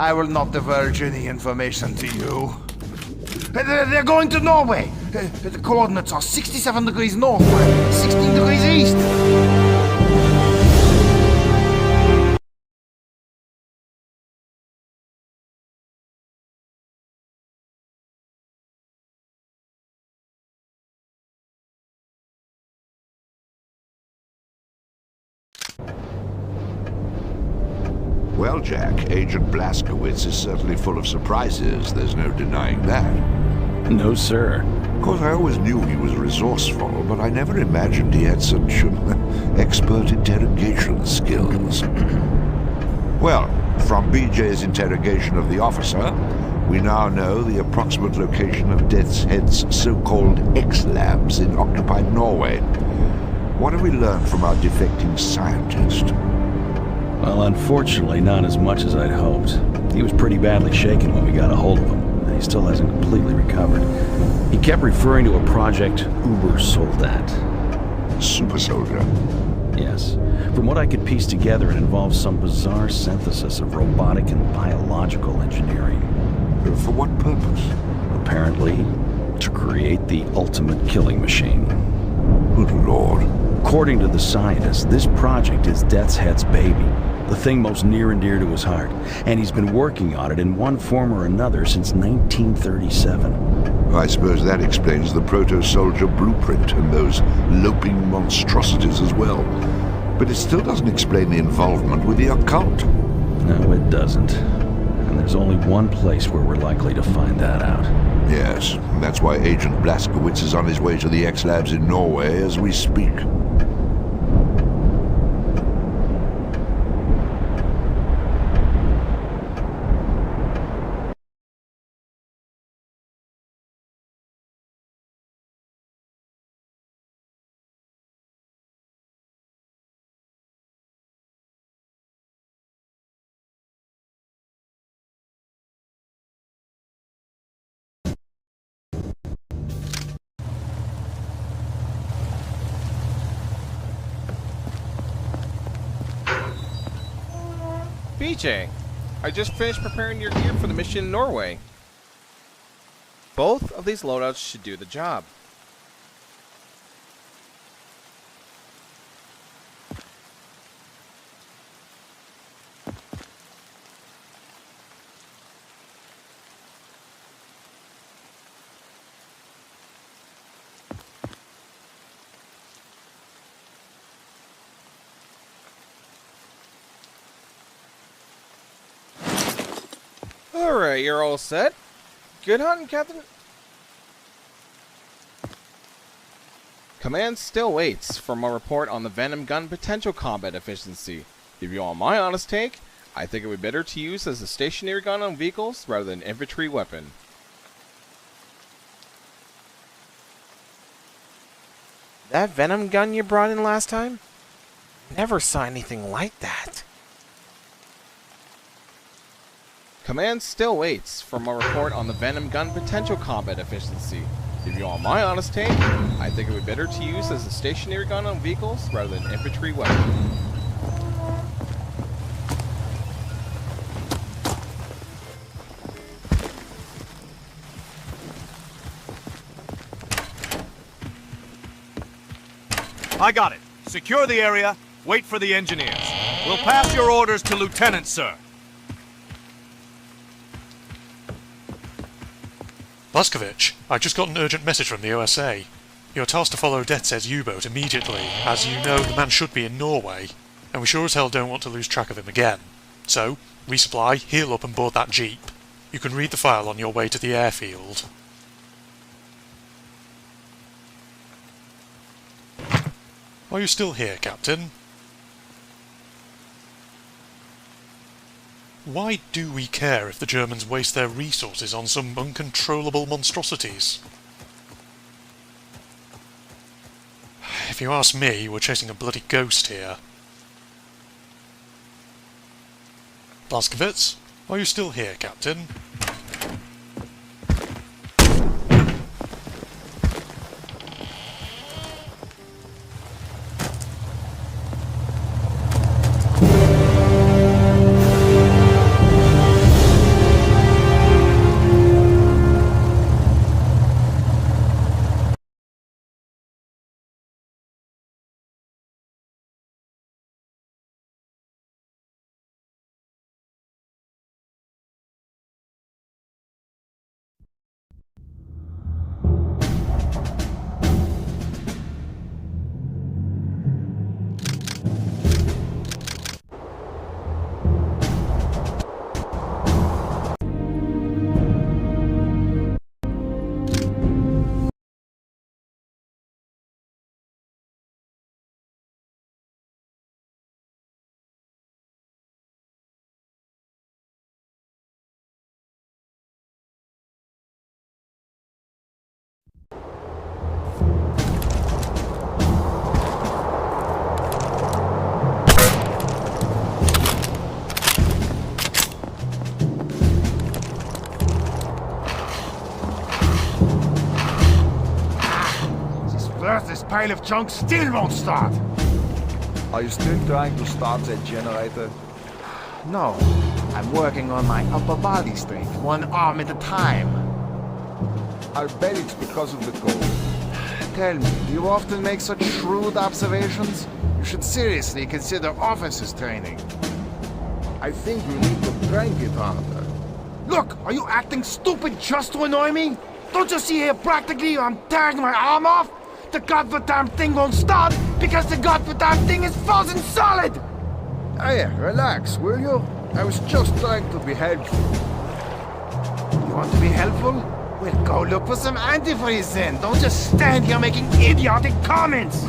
I will not divulge any information to you. They're going to Norway. The coordinates are 67 degrees north, 16 degrees east. Well, Jack, Agent Blazkowicz is certainly full of surprises. There's no denying that. No, sir. Of course, I always knew he was resourceful, but I never imagined he had such expert interrogation skills. Well, from BJ's interrogation of the officer, we now know the approximate location of Death's Head's so-called X-Labs in occupied Norway. What have we learned from our defecting scientist? Well, unfortunately, not as much as I'd hoped. He was pretty badly shaken when we got a hold of him, and he still hasn't completely recovered. He kept referring to a project Uber Soldat. Super Soldier? Yes. From what I could piece together, it involves some bizarre synthesis of robotic and biological engineering. For what purpose? Apparently, to create the ultimate killing machine. Good Lord. According to the scientist, this project is Death's Head's baby, the thing most near and dear to his heart, and he's been working on it in one form or another since 1937. I suppose that explains the proto-soldier blueprint and those loping monstrosities as well. But it still doesn't explain the involvement with the occult. No, it doesn't. And there's only one place where we're likely to find that out. Yes, and that's why Agent Blazkowicz is on his way to the X-Labs in Norway as we speak. BJ, I just finished preparing your gear for the mission in Norway. Both of these loadouts should do the job. Alright, you're all set. Good hunting, Captain. Command still waits for my report on the Venom gun potential combat efficiency. If you want my honest take, I think it would be better to use as a stationary gun on vehicles rather than an infantry weapon. That Venom gun you brought in last time? Never saw anything like that. Command still waits for my report on the Venom gun potential combat efficiency. If you want my honest take, I think it would be better to use as a stationary gun on vehicles rather than an infantry weapon. I got it. Secure the area. Wait for the engineers. We'll pass your orders to Lieutenant, sir. Blazkowicz, I just got an urgent message from the OSA. You're tasked to follow Death's Head's U-boat immediately. As you know, the man should be in Norway, and we sure as hell don't want to lose track of him again. So, resupply, heal up and board that jeep. You can read the file on your way to the airfield. Are you still here, Captain? Why do we care if the Germans waste their resources on some uncontrollable monstrosities? If you ask me, we're chasing a bloody ghost here. Blazkowicz, are you still here, Captain? pile of junk still won't start. Are you still trying to start that generator? No, I'm working on my upper body strength, one arm at a time. I'll bet it's because of the cold. Tell me, do you often make such shrewd observations? You should seriously consider officers training. I think you need to crank it harder. Look, are you acting stupid just to annoy me? Don't you see here practically I'm tearing my arm off? The goddamn thing won't start because the goddamn thing is frozen solid! Oh yeah, relax, will you? I was just trying to be helpful. You want to be helpful? Well, go look for some antifreeze then. Don't just stand here making idiotic comments!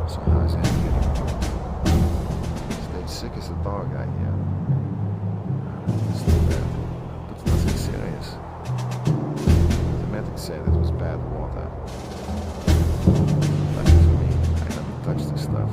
So how's that getting? Stayed sick as a dog out here. It's too bad, but nothing serious. The medic said it was bad water. Lucky for me, I never touched this stuff.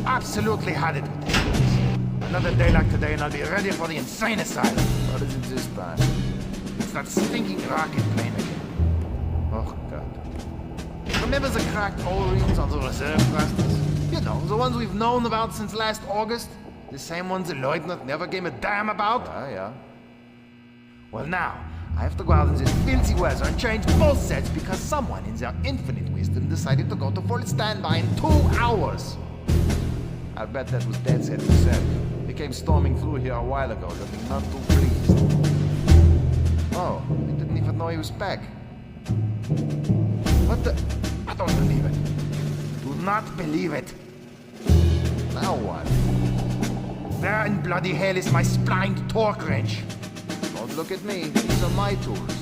Absolutely had it with this. Another day like today and I'll be ready for the insane asylum. What is it this time? It's that stinking rocket plane again. Oh, God. Remember the cracked O-rings on the reserve thrusters? You know, the ones we've known about since last August? The same ones the Lieutenant never gave a damn about? Ah, yeah. Well, now, I have to go out in this filthy weather and change both sets because someone in their infinite wisdom decided to go to full standby in 2 hours. I bet that was Dead Set himself. He came storming through here a while ago, looking not too pleased. Oh, I didn't even know he was back. What the? I don't believe it. Do not believe it. Now what? Where in bloody hell is my splined torque wrench? Don't look at me. These are my tools.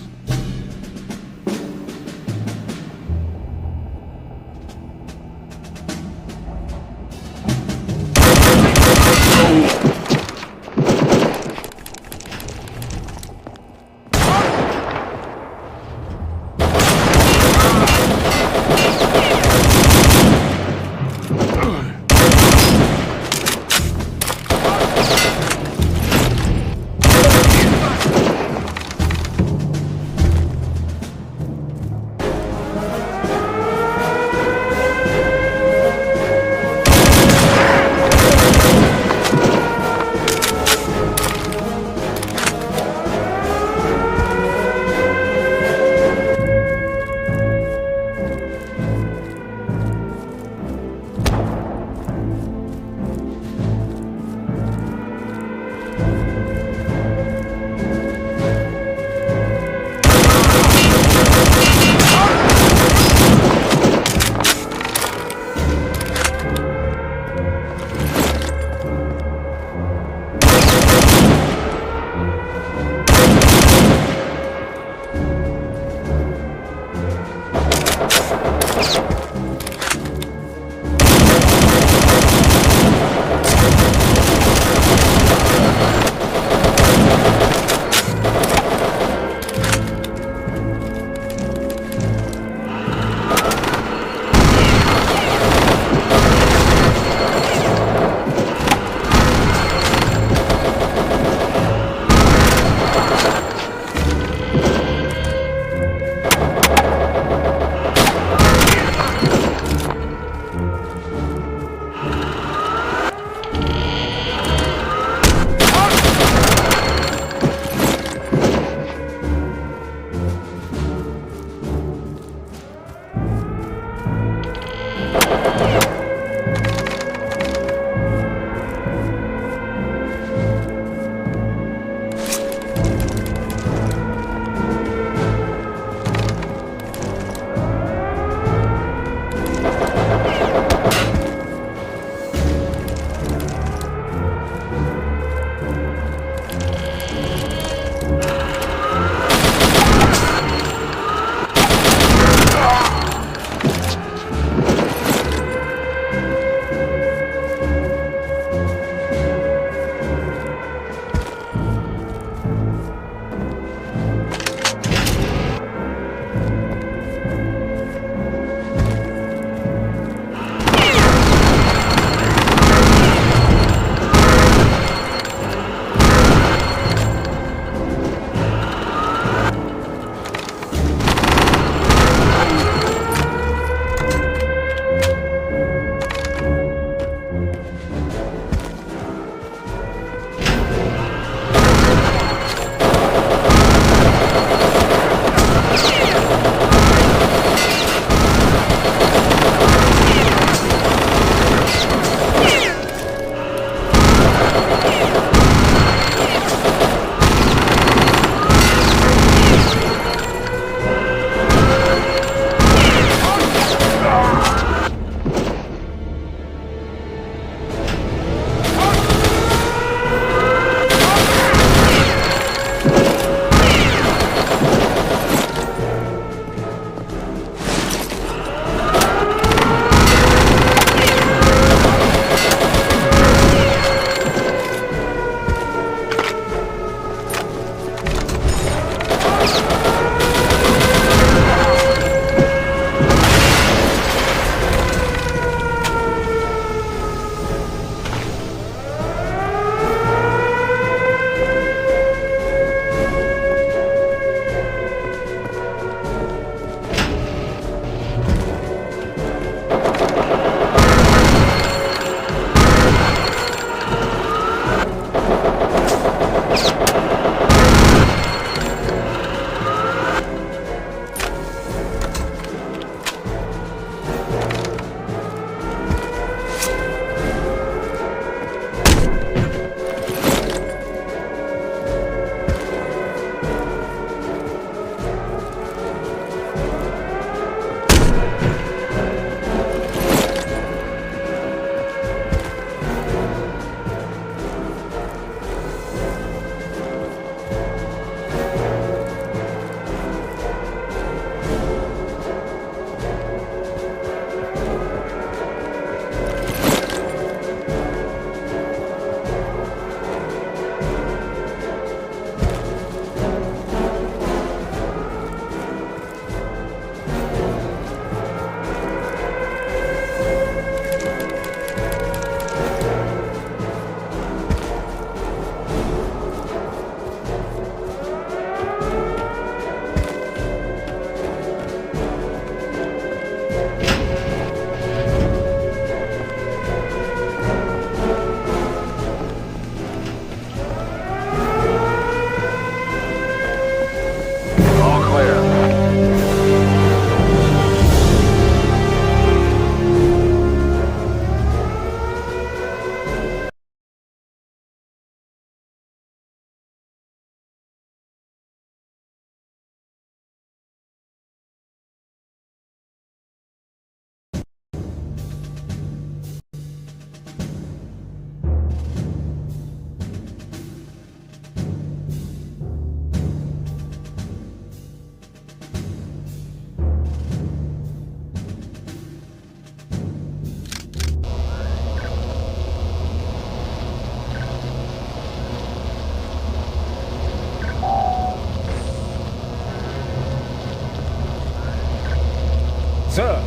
Sir.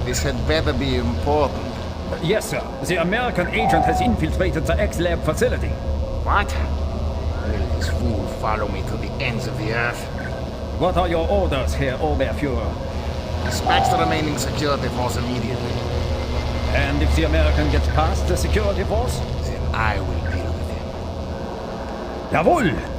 This had better be important. Yes, sir. The American agent has infiltrated the X-Lab facility. What? Will this fool follow me to the ends of the earth? What are your orders, Herr Oberfuhrer? Dispatch the remaining security force immediately. And if the American gets past the security force? Then I will deal with him. Jawohl!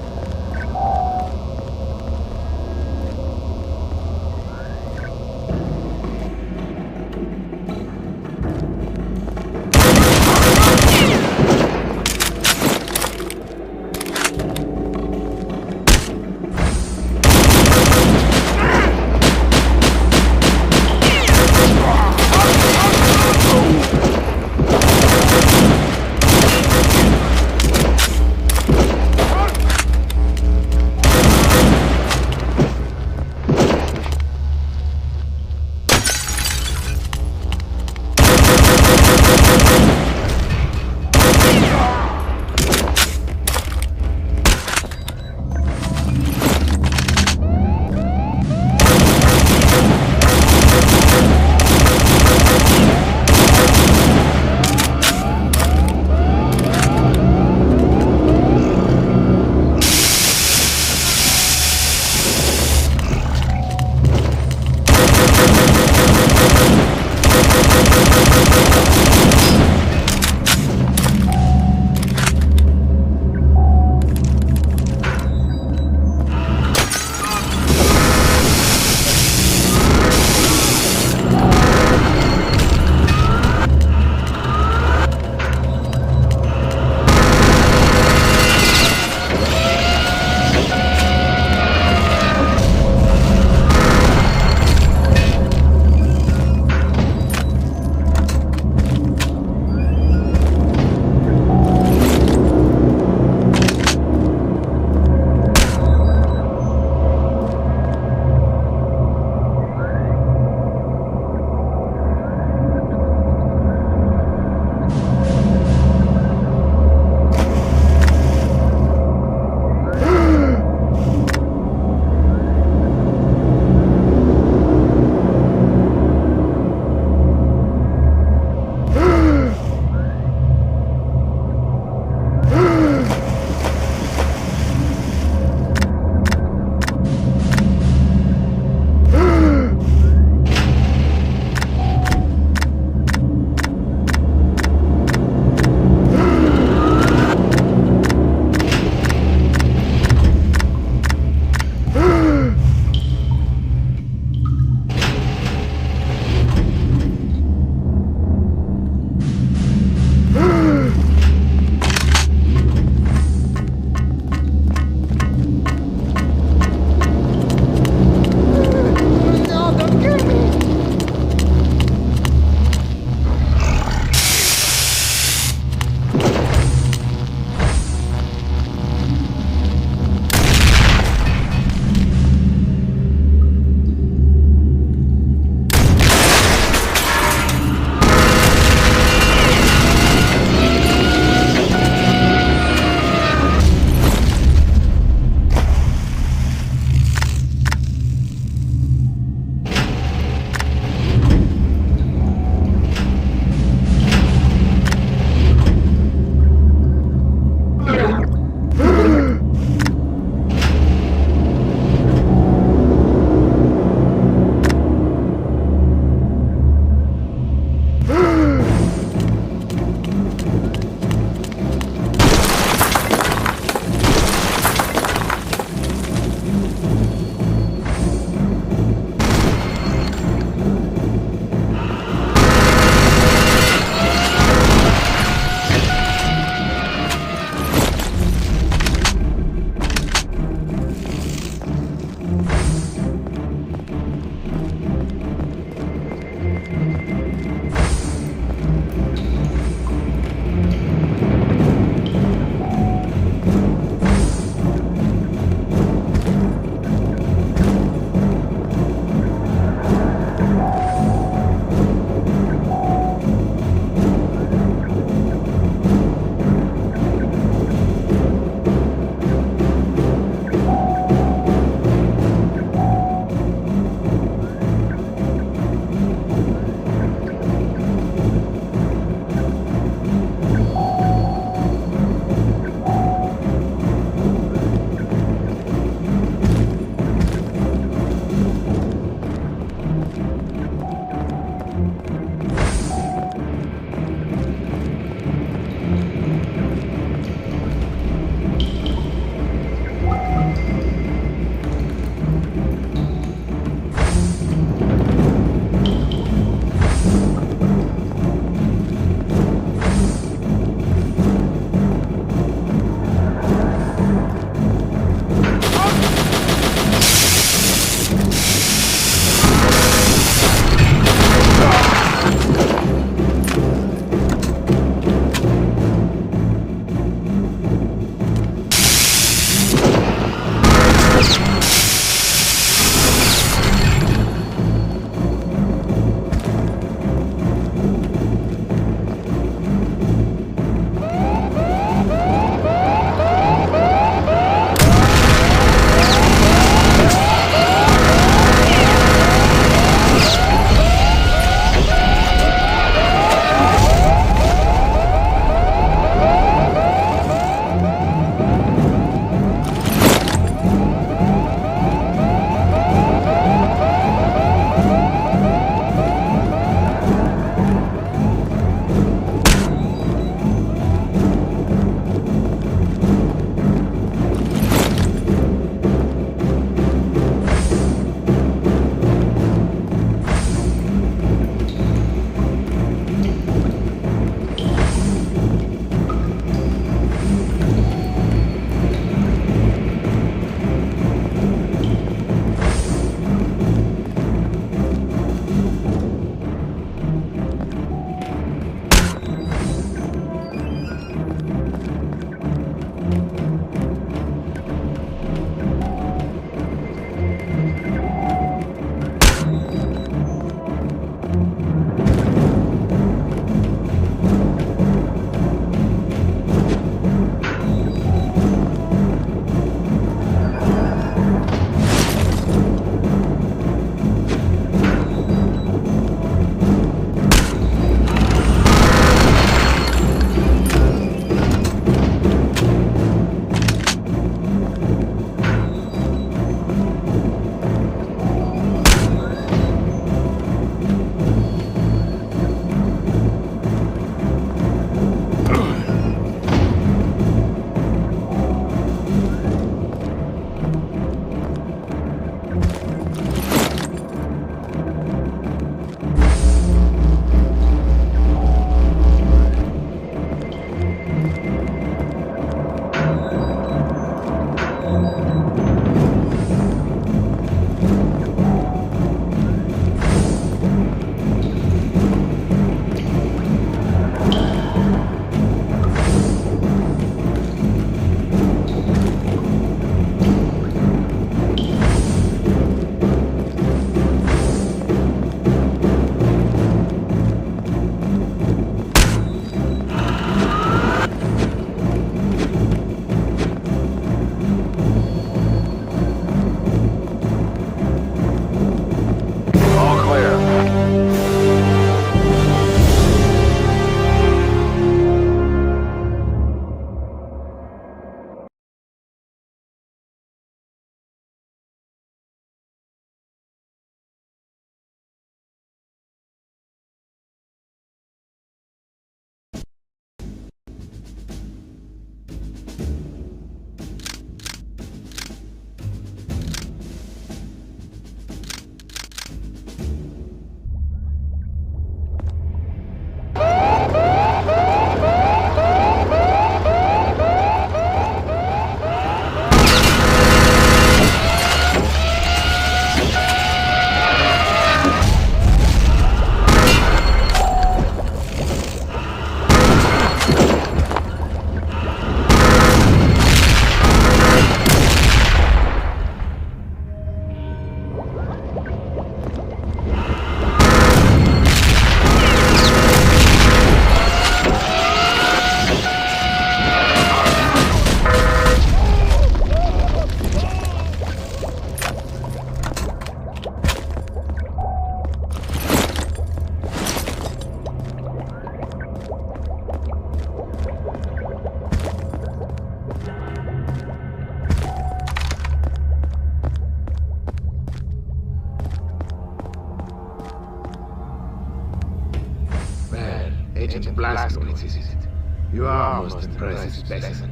Agent Blazkowicz, is it? You are a most impressive specimen.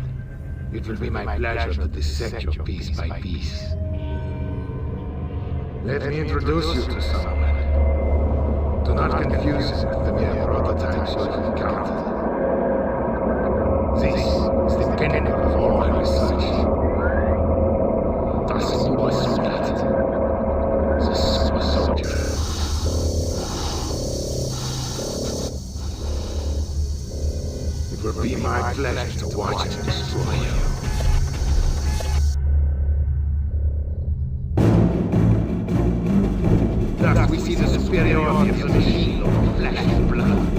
It will be my pleasure to dissect your piece by piece. Let me introduce you to someone. Do not confuse him with the mere prototypes you have encountered. This is the pinnacle of all my research. Das Supersoldat. The super soldier. It will be my pleasure to watch him destroy you. Thus we see the superiority of the machine over flesh and blood.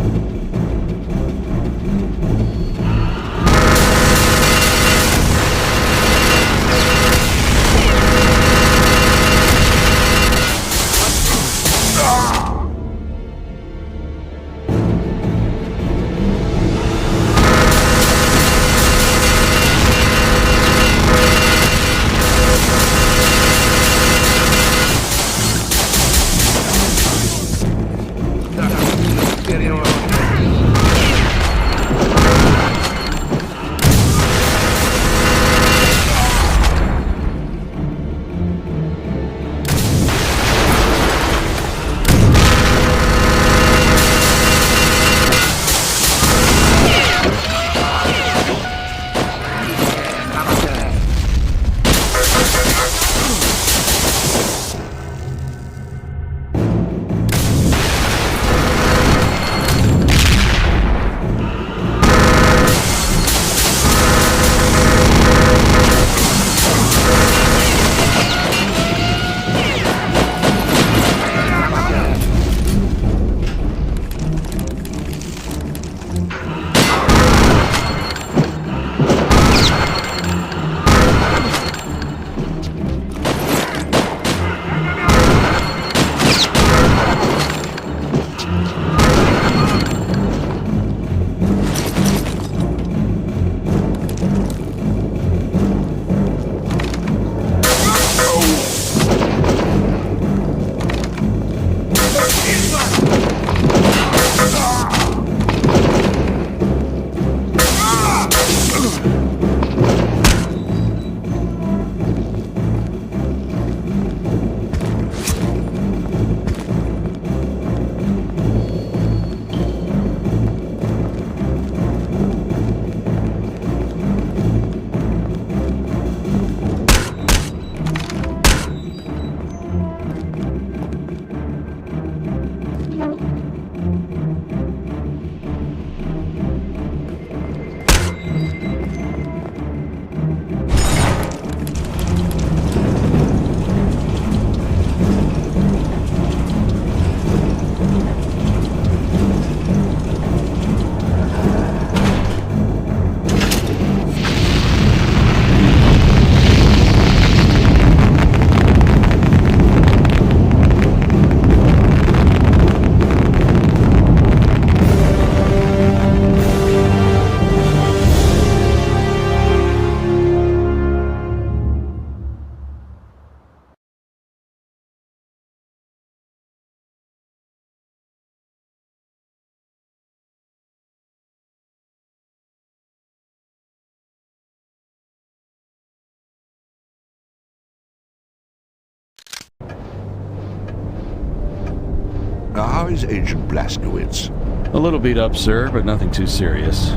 Now, how is Agent Blazkowicz? A little beat up, sir, but nothing too serious.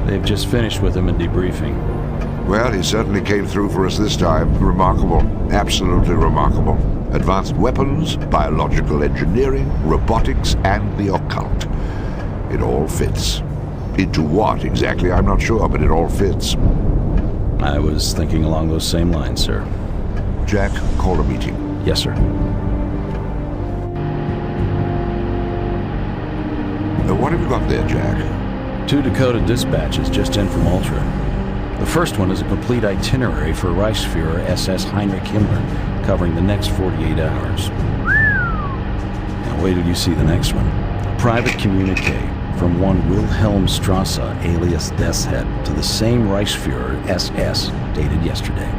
They've just finished with him in debriefing. Well, he certainly came through for us this time. Remarkable. Absolutely remarkable. Advanced weapons, biological engineering, robotics, and the occult. It all fits. Into what exactly, I'm not sure, but it all fits. I was thinking along those same lines, sir. Jack, call a meeting. Yes, sir. What have you got there, Jack? 2 decoded dispatches just in from Ultra. The first one is a complete itinerary for Reichsfuhrer SS Heinrich Himmler, covering the next 48 hours. Now wait till you see the next one. A private communique from one Wilhelm Strasse, alias Deathshead, to the same Reichsfuhrer SS, dated yesterday.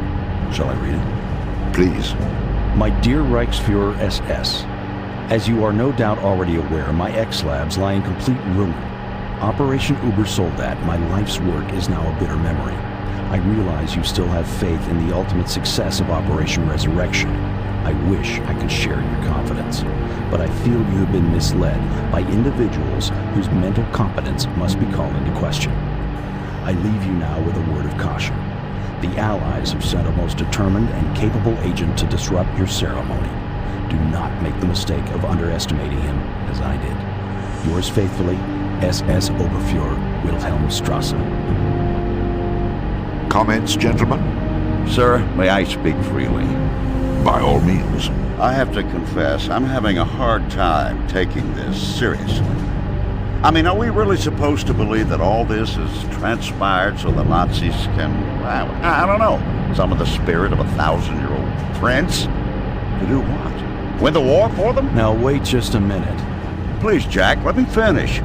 Shall I read it? Please. My dear Reichsfuhrer SS, as you are no doubt already aware, my X-Labs lie in complete ruin. Operation Uber Soldat, my life's work, is now a bitter memory. I realize you still have faith in the ultimate success of Operation Resurrection. I wish I could share your confidence, but I feel you have been misled by individuals whose mental competence must be called into question. I leave you now with a word of caution. The Allies have sent a most determined and capable agent to disrupt your ceremony. Do not make the mistake of underestimating him, as I did. Yours faithfully, SS Oberfuhrer Wilhelm Strasse. Comments, gentlemen? Sir, may I speak freely? By all means. I have to confess, I'm having a hard time taking this seriously. I mean, are we really supposed to believe that all this has transpired so the Nazis can, I don't know, summon the spirit of a 1,000-year-old prince? To do what? Win the war for them? Now wait just a minute. Please, Jack, let me finish.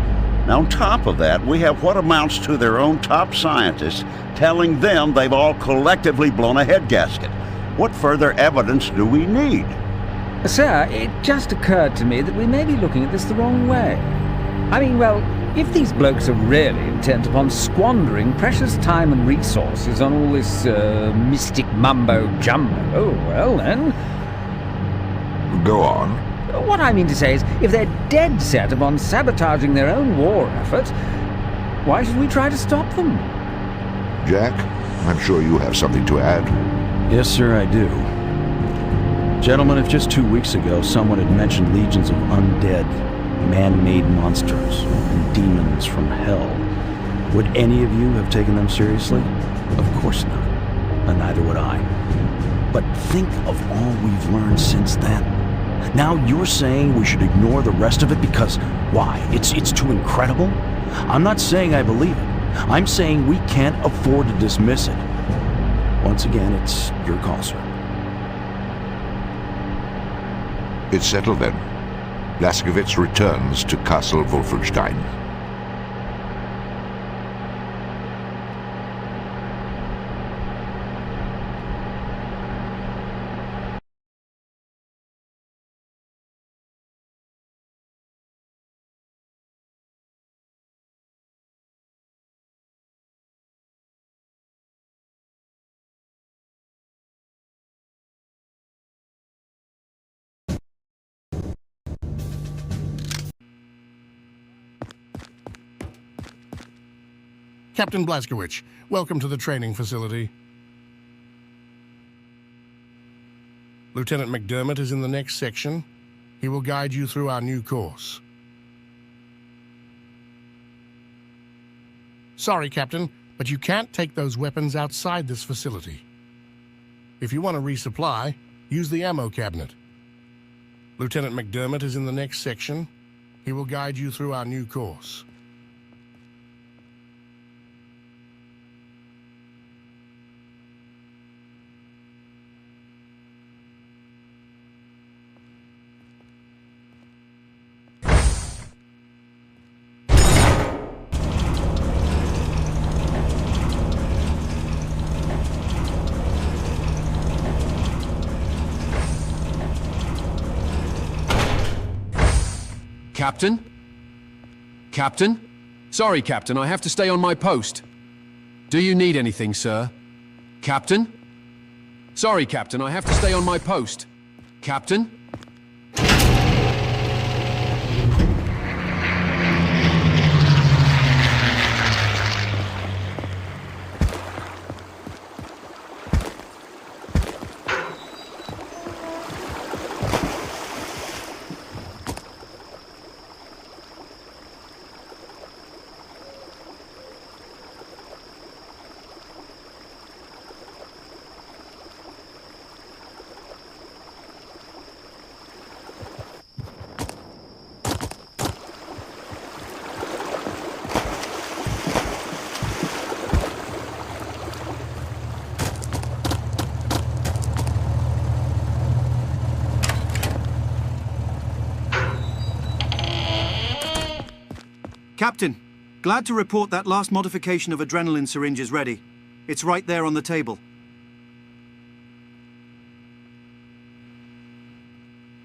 Now, on top of that, we have what amounts to their own top scientists telling them they've all collectively blown a head gasket. What further evidence do we need? Sir, it just occurred to me that we may be looking at this the wrong way. I mean, well, if these blokes are really intent upon squandering precious time and resources on all this mystic mumbo-jumbo, well then... Go on. What I mean to say is, if they're dead set upon sabotaging their own war effort, why should we try to stop them? Jack, I'm sure you have something to add. Yes, sir, I do. Gentlemen, if just 2 weeks ago someone had mentioned legions of undead, man-made monsters and demons from hell, would any of you have taken them seriously? Of course not. And neither would I. But think of all we've learned since then. Now you're saying we should ignore the rest of it because, why, it's too incredible? I'm not saying I believe it. I'm saying we can't afford to dismiss it. Once again, it's your call, sir. It's settled then. Blazkowicz returns to Castle Wolfenstein. Captain Blazkowicz, welcome to the training facility. Lieutenant McDermott is in the next section. He will guide you through our new course. Sorry, Captain, but you can't take those weapons outside this facility. If you want to resupply, use the ammo cabinet. Lieutenant McDermott is in the next section. He will guide you through our new course. Captain? Captain? Sorry, Captain, I have to stay on my post. Do you need anything, sir? Captain? Sorry, Captain, I have to stay on my post. Captain? Captain, glad to report that last modification of adrenaline syringe is ready. It's right there on the table.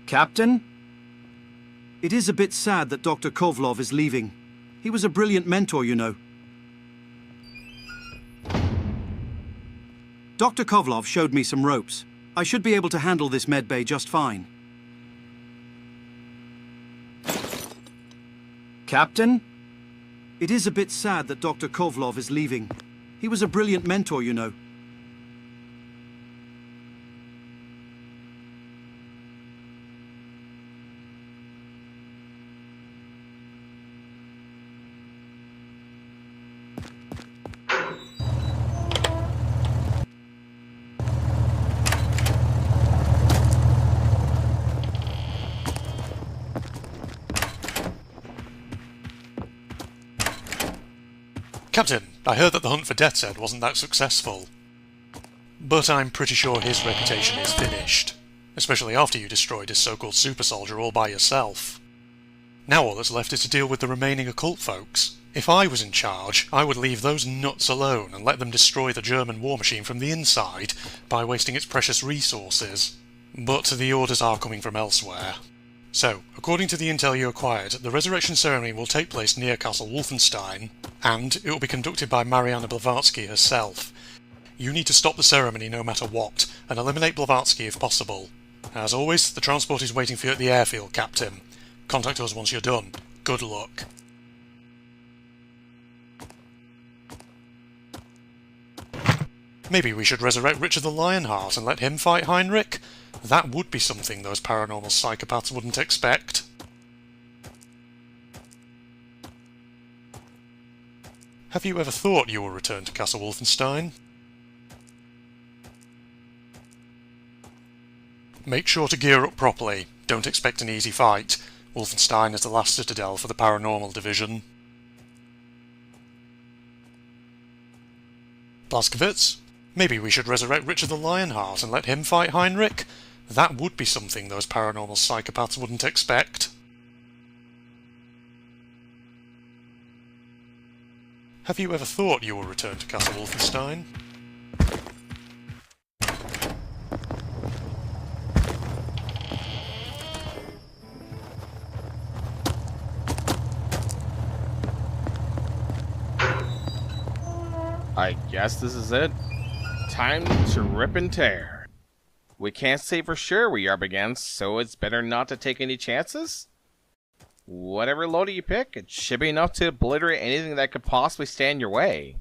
Captain? It is a bit sad that Dr. Kovlov is leaving. He was a brilliant mentor, you know. Dr. Kovlov showed me some ropes. I should be able to handle this medbay just fine. Captain? It is a bit sad that Dr. Kovlov is leaving. He was a brilliant mentor, you know. Captain, I heard that the hunt for Death's Head wasn't that successful. But I'm pretty sure his reputation is finished. Especially after you destroyed his so-called super soldier all by yourself. Now all that's left is to deal with the remaining occult folks. If I was in charge, I would leave those nuts alone and let them destroy the German war machine from the inside by wasting its precious resources. But the orders are coming from elsewhere. So, according to the intel you acquired, the resurrection ceremony will take place near Castle Wolfenstein, and it will be conducted by Mariana Blavatsky herself. You need to stop the ceremony no matter what, and eliminate Blavatsky if possible. As always, the transport is waiting for you at the airfield, Captain. Contact us once you're done. Good luck. Maybe we should resurrect Richard the Lionheart and let him fight Heinrich? That would be something those paranormal psychopaths wouldn't expect. Have you ever thought you will return to Castle Wolfenstein? Make sure to gear up properly. Don't expect an easy fight. Wolfenstein is the last citadel for the paranormal division. Blazkowicz? Maybe we should resurrect Richard the Lionheart and let him fight Heinrich? That would be something those paranormal psychopaths wouldn't expect. Have you ever thought you will return to Castle Wolfenstein? I guess this is it. Time to rip and tear. We can't say for sure we are up against, so it's better not to take any chances? Whatever loader you pick, it should be enough to obliterate anything that could possibly stand in your way.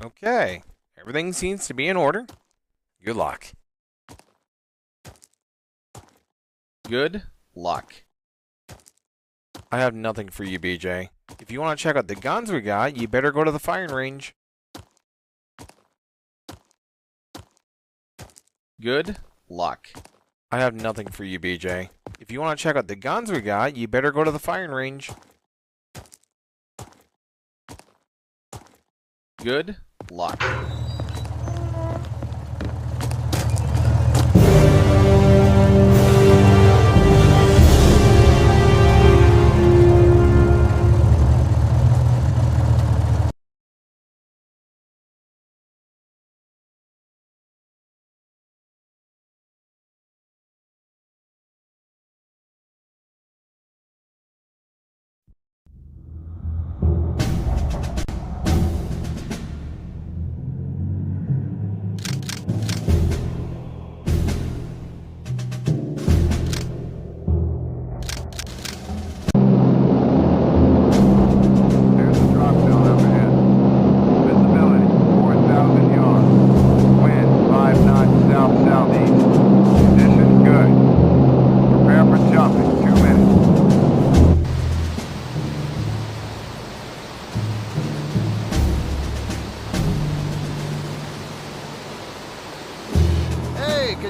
Okay, everything seems to be in order. Good luck. Good luck. I have nothing for you, BJ. If you want to check out the guns we got, you better go to the firing range. Good luck. I have nothing for you, BJ. If you want to check out the guns we got, you better go to the firing range. Good luck.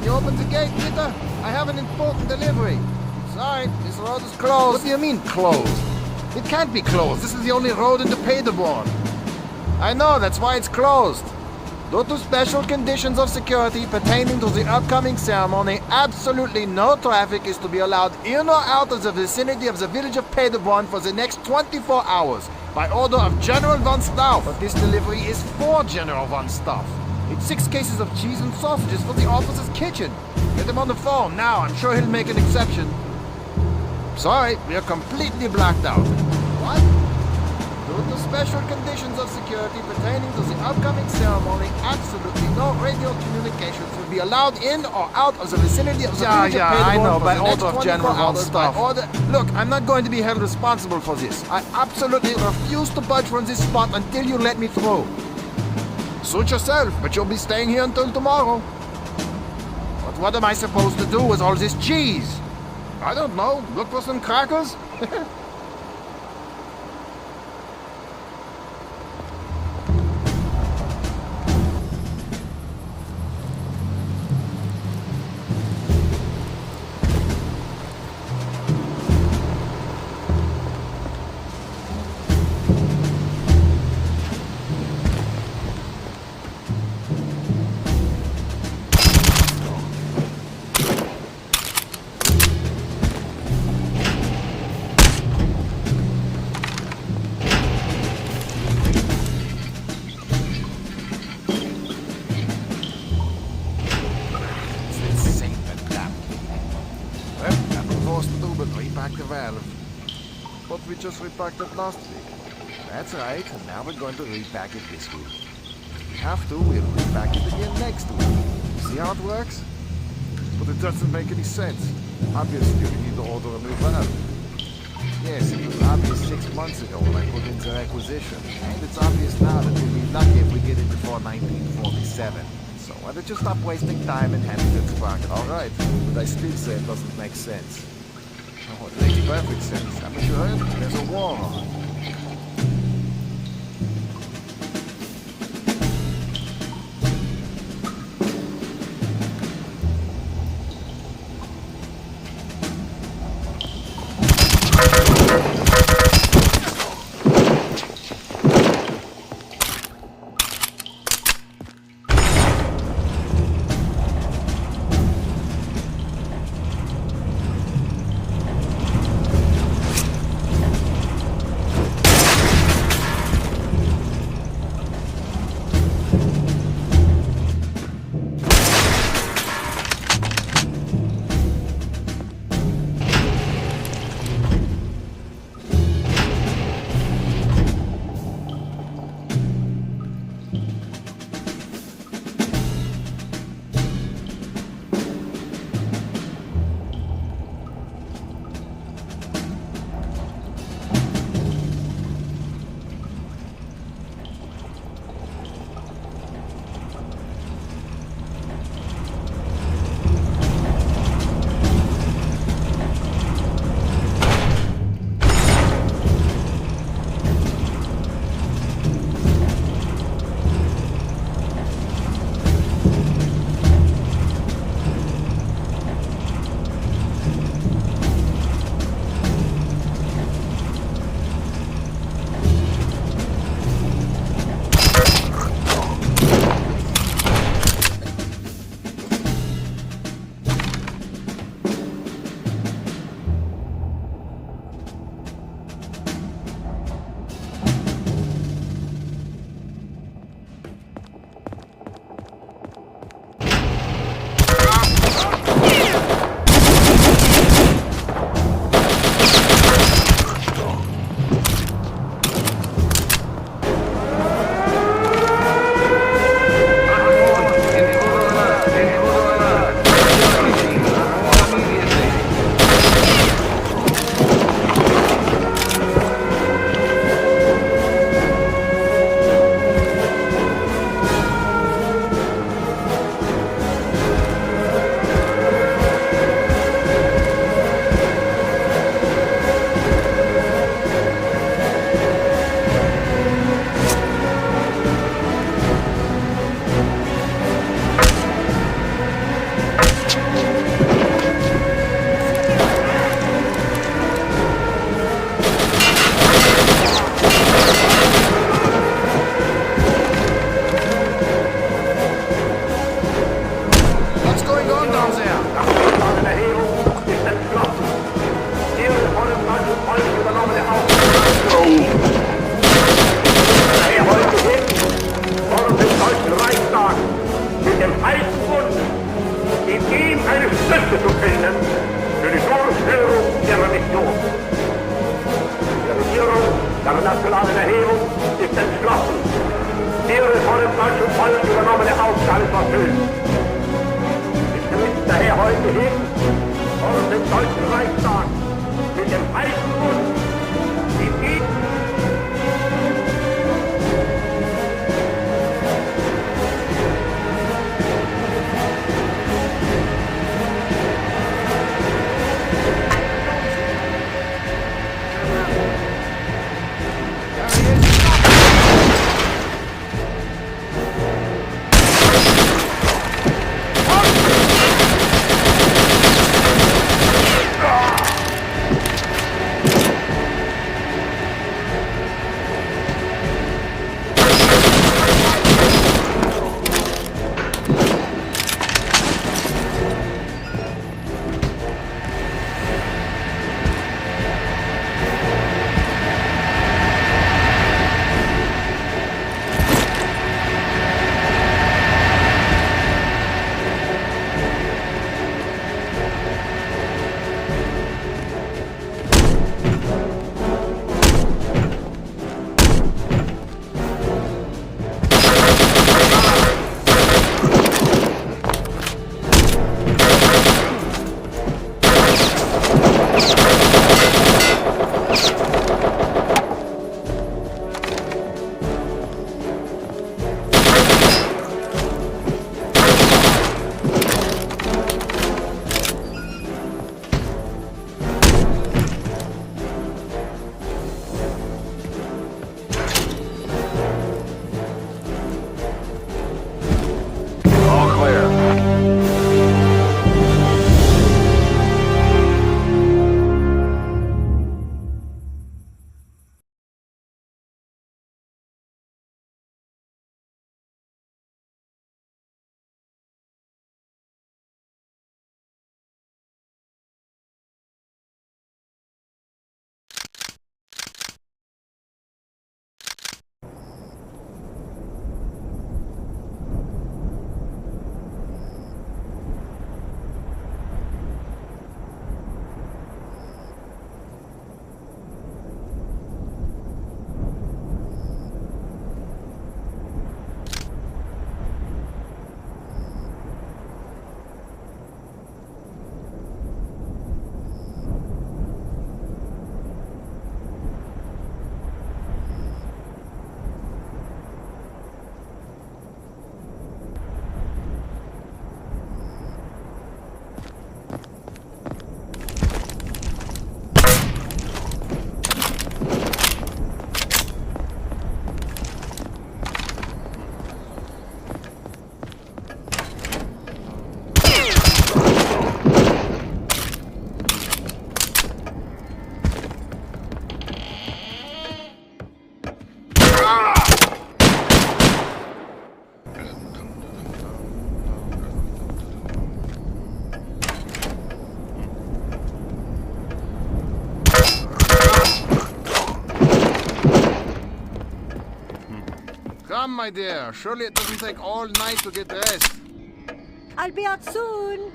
Can you open the gate, Peter? I have an important delivery. Sorry, this road is closed. What do you mean, closed? It can't be closed. This is the only road into Paderborn. I know, that's why it's closed. Due to special conditions of security pertaining to the upcoming ceremony, absolutely no traffic is to be allowed in or out of the vicinity of the village of Paderborn for the next 24 hours. By order of General von Stauff. But this delivery is for General von Stauff. It's 6 cases of cheese and sausages for the officer's kitchen. Get him on the phone now. I'm sure he'll make an exception. Sorry, we are completely blacked out. What? Due to special conditions of security pertaining to the upcoming ceremony, absolutely no radio communications will be allowed in or out of the vicinity of the village of I know, for by the next order of 24 General von hours, by Stauff. order. Look, I'm not going to be held responsible for this. I absolutely refuse to budge from this spot until you let me through. Suit yourself, but you'll be staying here until tomorrow. But what am I supposed to do with all this cheese? I don't know. Look for some crackers? But we just repacked it last week. That's right, and now we're going to repack it this week. If we have to, we'll repack it again next week. See how it works? But it doesn't make any sense. Obviously, we need to order a new valve. Yes, it was obvious 6 months ago when I put in the requisition. And it's obvious now that we'll be lucky if we get it before 1947. So why don't you stop wasting time and hand it to Sprocket? All right, but I still say it doesn't make sense. Oh, it makes perfect sense. Haven't you heard? There's a war on. Come, my dear. Surely it doesn't take all night to get dressed. I'll be out soon.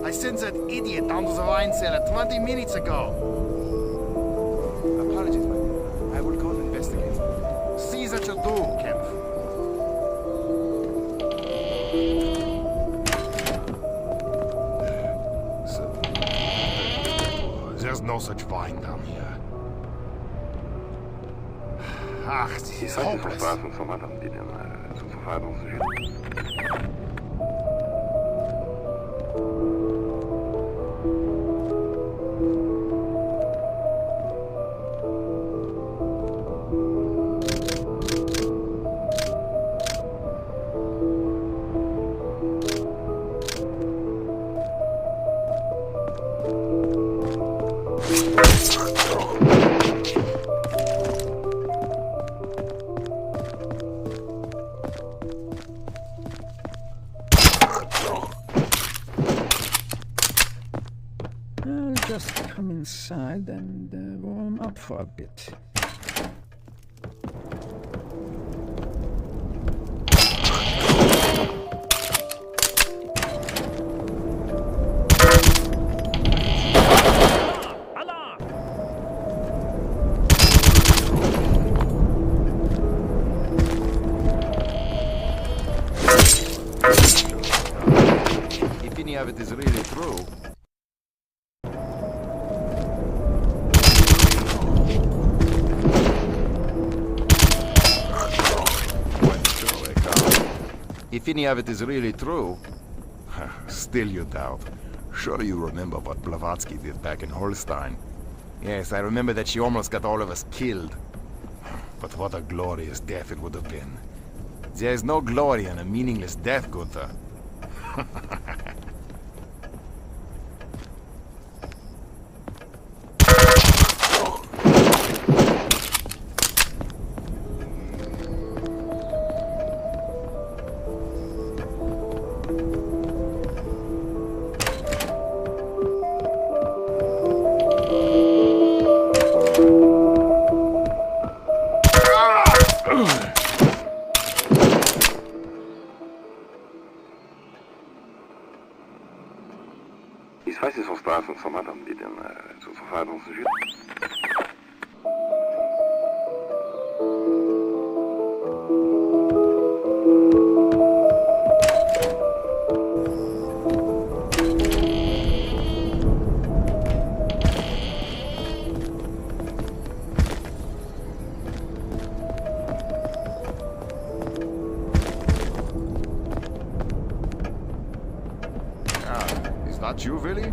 I sent that idiot down to the wine cellar 20 minutes ago. Apologies, my dear. I will go and investigate. See that you do, Kemp. There's no such wine down here. Ach, this is hopeless. I'll just come inside and warm up for a bit. If any of it is really true, if any of it is really true, still you doubt. Sure you remember what Blavatsky did back in Holstein. Yes, I remember that she almost got all of us killed. But what a glorious death it would have been. There is no glory in a meaningless death, Gunther. Ich weiß nicht, was da ist, was man anbietet, zu verfahren. That you, Willy?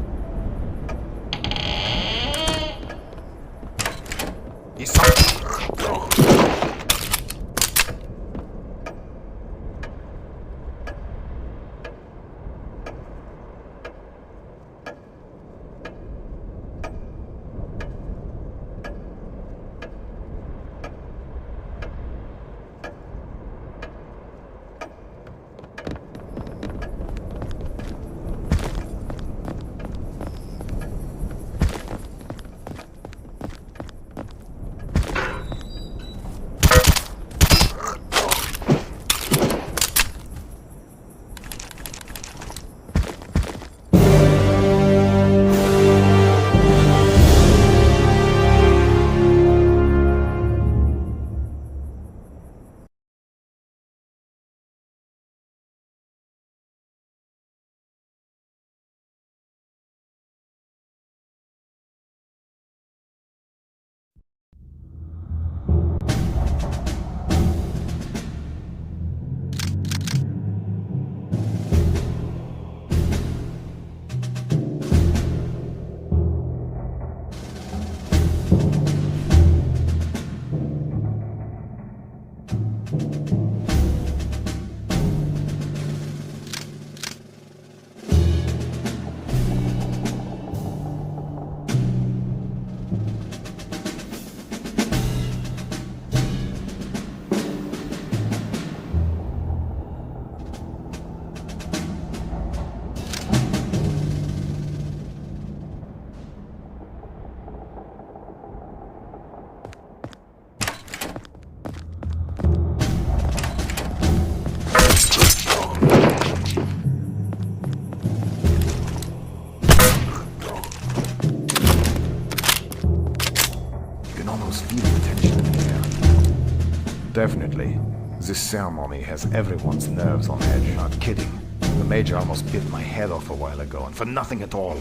Definitely. This ceremony has everyone's nerves on edge. Not kidding. The Major almost bit my head off a while ago, and for nothing at all.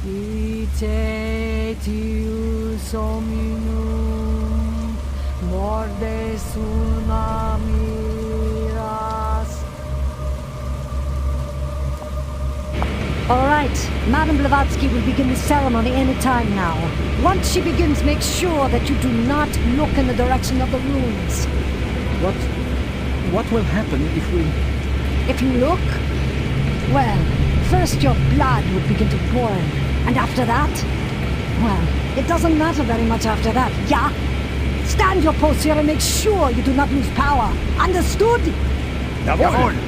Ite tius hominum mordes unamiras. All right, Madame Blavatsky will begin the ceremony any time now. Once she begins, make sure that you do not look in the direction of the ruins. What will happen if we... If you look, well, first your blood would begin to boil, and after that, well, it doesn't matter very much after that, yeah? Stand your post here and make sure you do not lose power. Understood? Jawohl!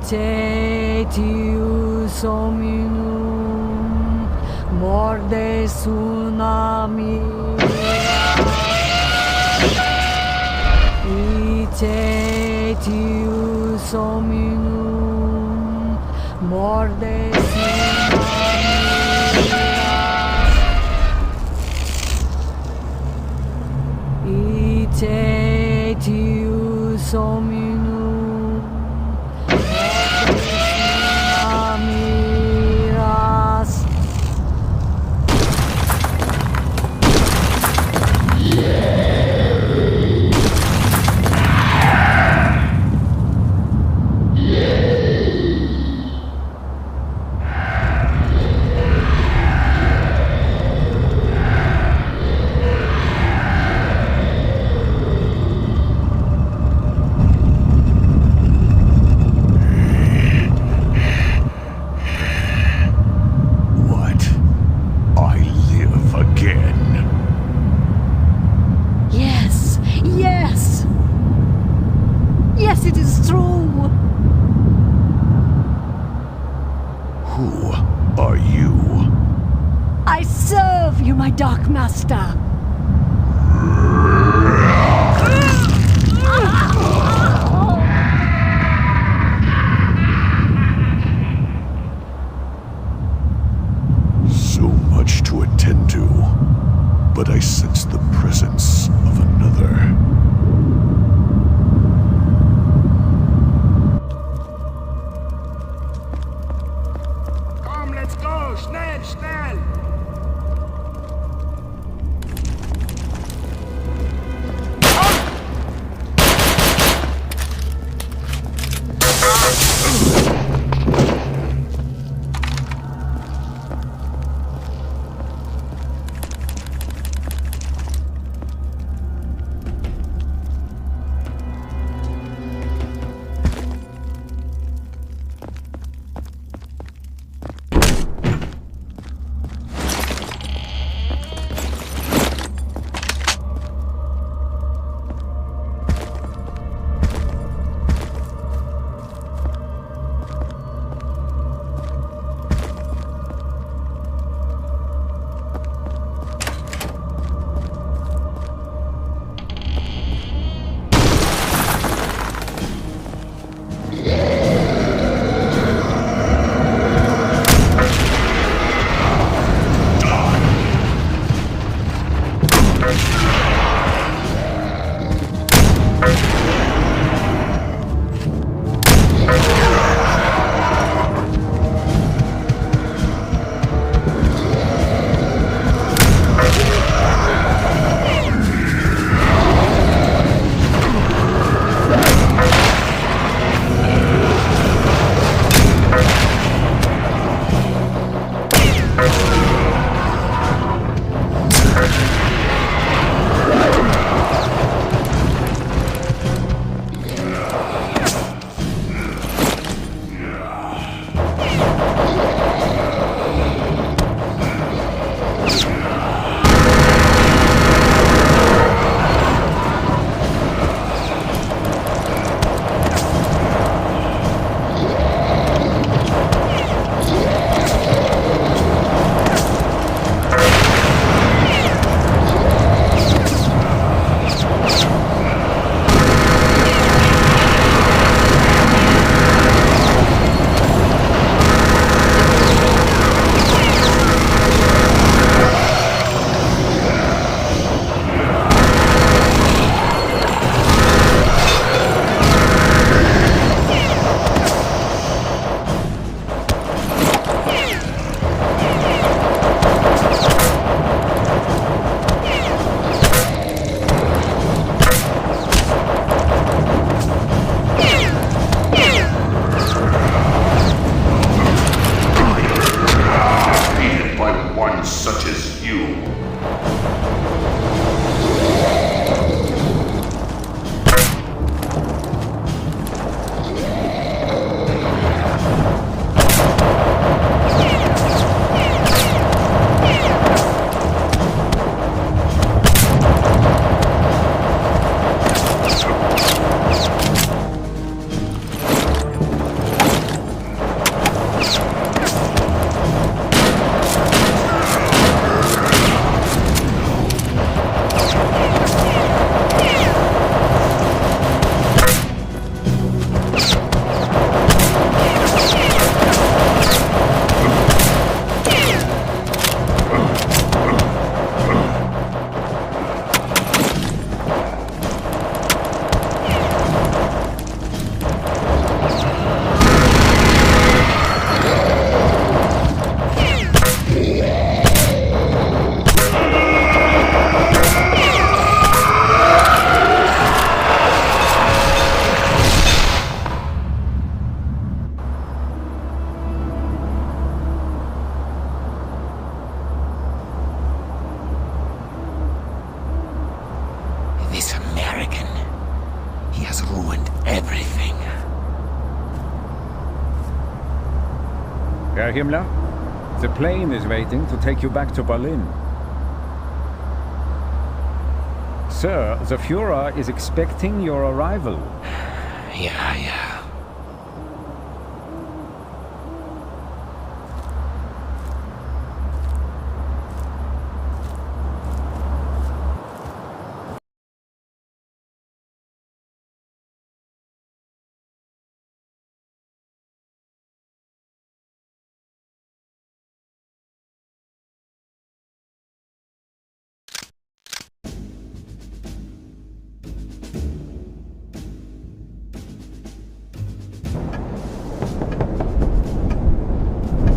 Icetius hominum mordes tsunami. Icetius hominum mordes tsunami. Icetius hominum. Dark Master. So much to attend to, but I sense the presence of another. Komm, let's go! Schnell, schnell! Herr Himmler, the plane is waiting to take you back to Berlin. Sir, the Führer is expecting your arrival. Yeah.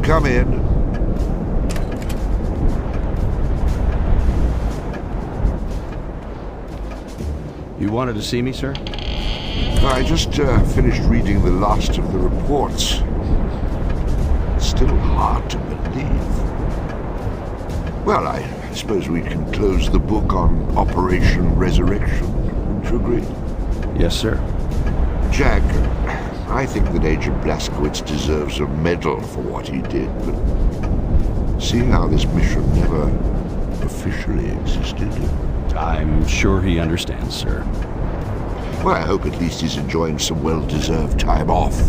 Come in. You wanted to see me, sir? I just finished reading the last of the reports. It's still hard to believe. Well, I suppose we can close the book on Operation Resurrection. Wouldn't you agree? Yes, sir. Jack, I think that Agent Blazkowicz deserves a medal for what he did, but seeing how this mission never officially existed... I'm sure he understands, sir. Well, I hope at least he's enjoying some well-deserved time off.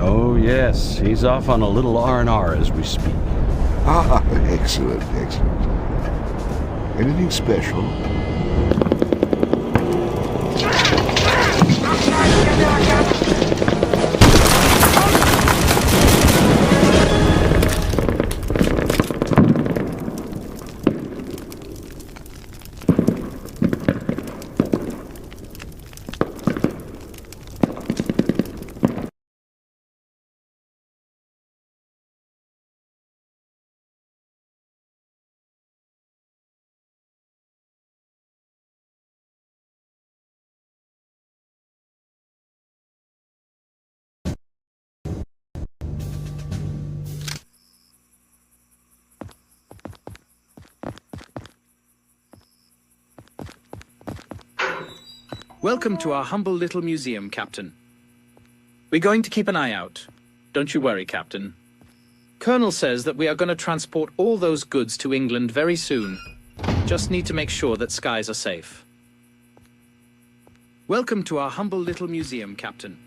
Oh, yes. He's off on a little R&R as we speak. Ah, excellent. Anything special? Welcome to our humble little museum, Captain. We're going to keep an eye out. Don't you worry, Captain. Colonel says that we are going to transport all those goods to England very soon. Just need to make sure that skies are safe. Welcome to our humble little museum, Captain.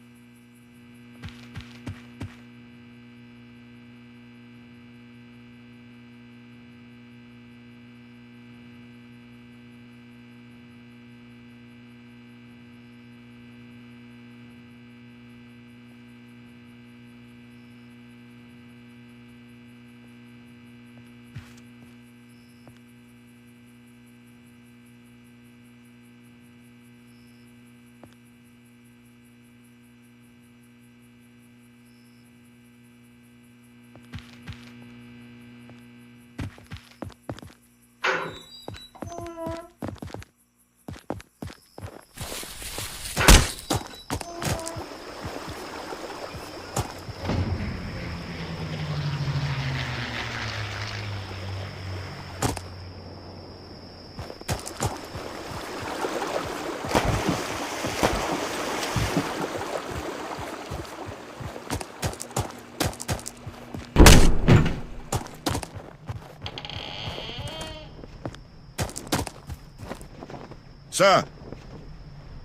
Sir!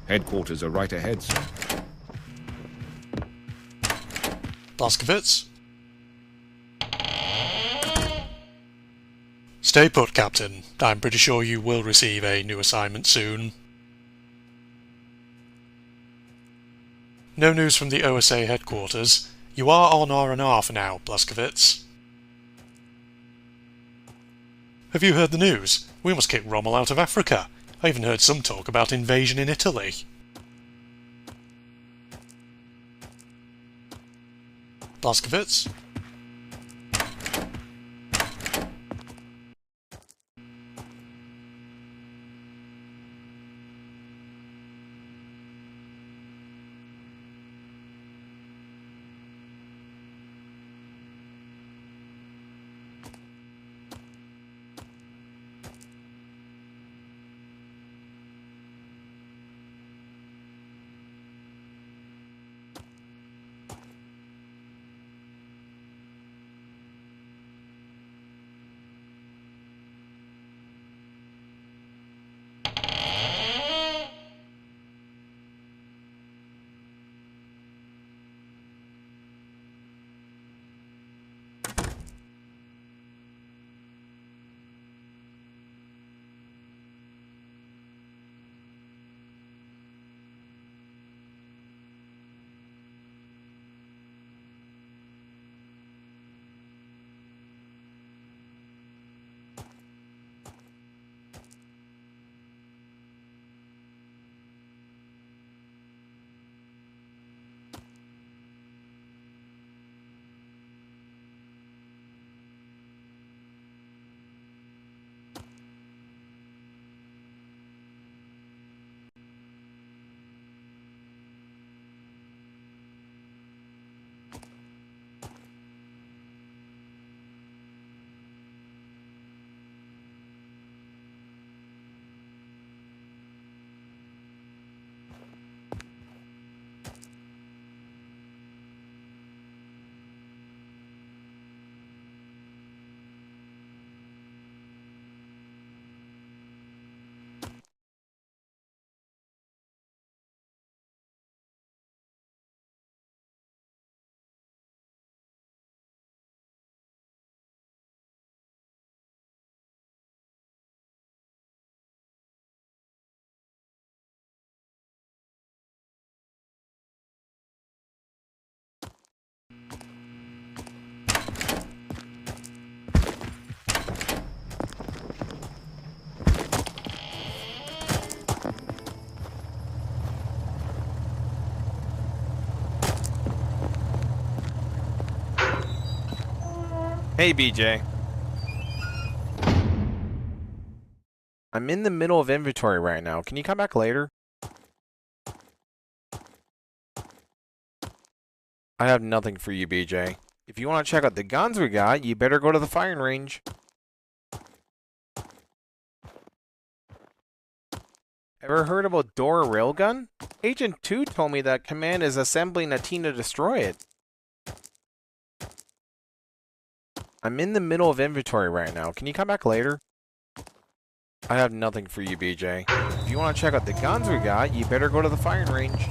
Headquarters are right ahead, sir. Blazkowicz? Stay put, Captain. I'm pretty sure you will receive a new assignment soon. No news from the OSA headquarters. You are on R&R for now, Blazkowicz. Have you heard the news? We must kick Rommel out of Africa. I even heard some talk about invasion in Italy. Blazkowicz? Hey, BJ. I'm in the middle of inventory right now. Can you come back later? I have nothing for you, BJ. If you want to check out the guns we got, you better go to the firing range. Ever heard of a Dora railgun? Agent 2 told me that Command is assembling a team to destroy it. I'm in the middle of inventory right now. Can you come back later? I have nothing for you, BJ. If you want to check out the guns we got, you better go to the firing range.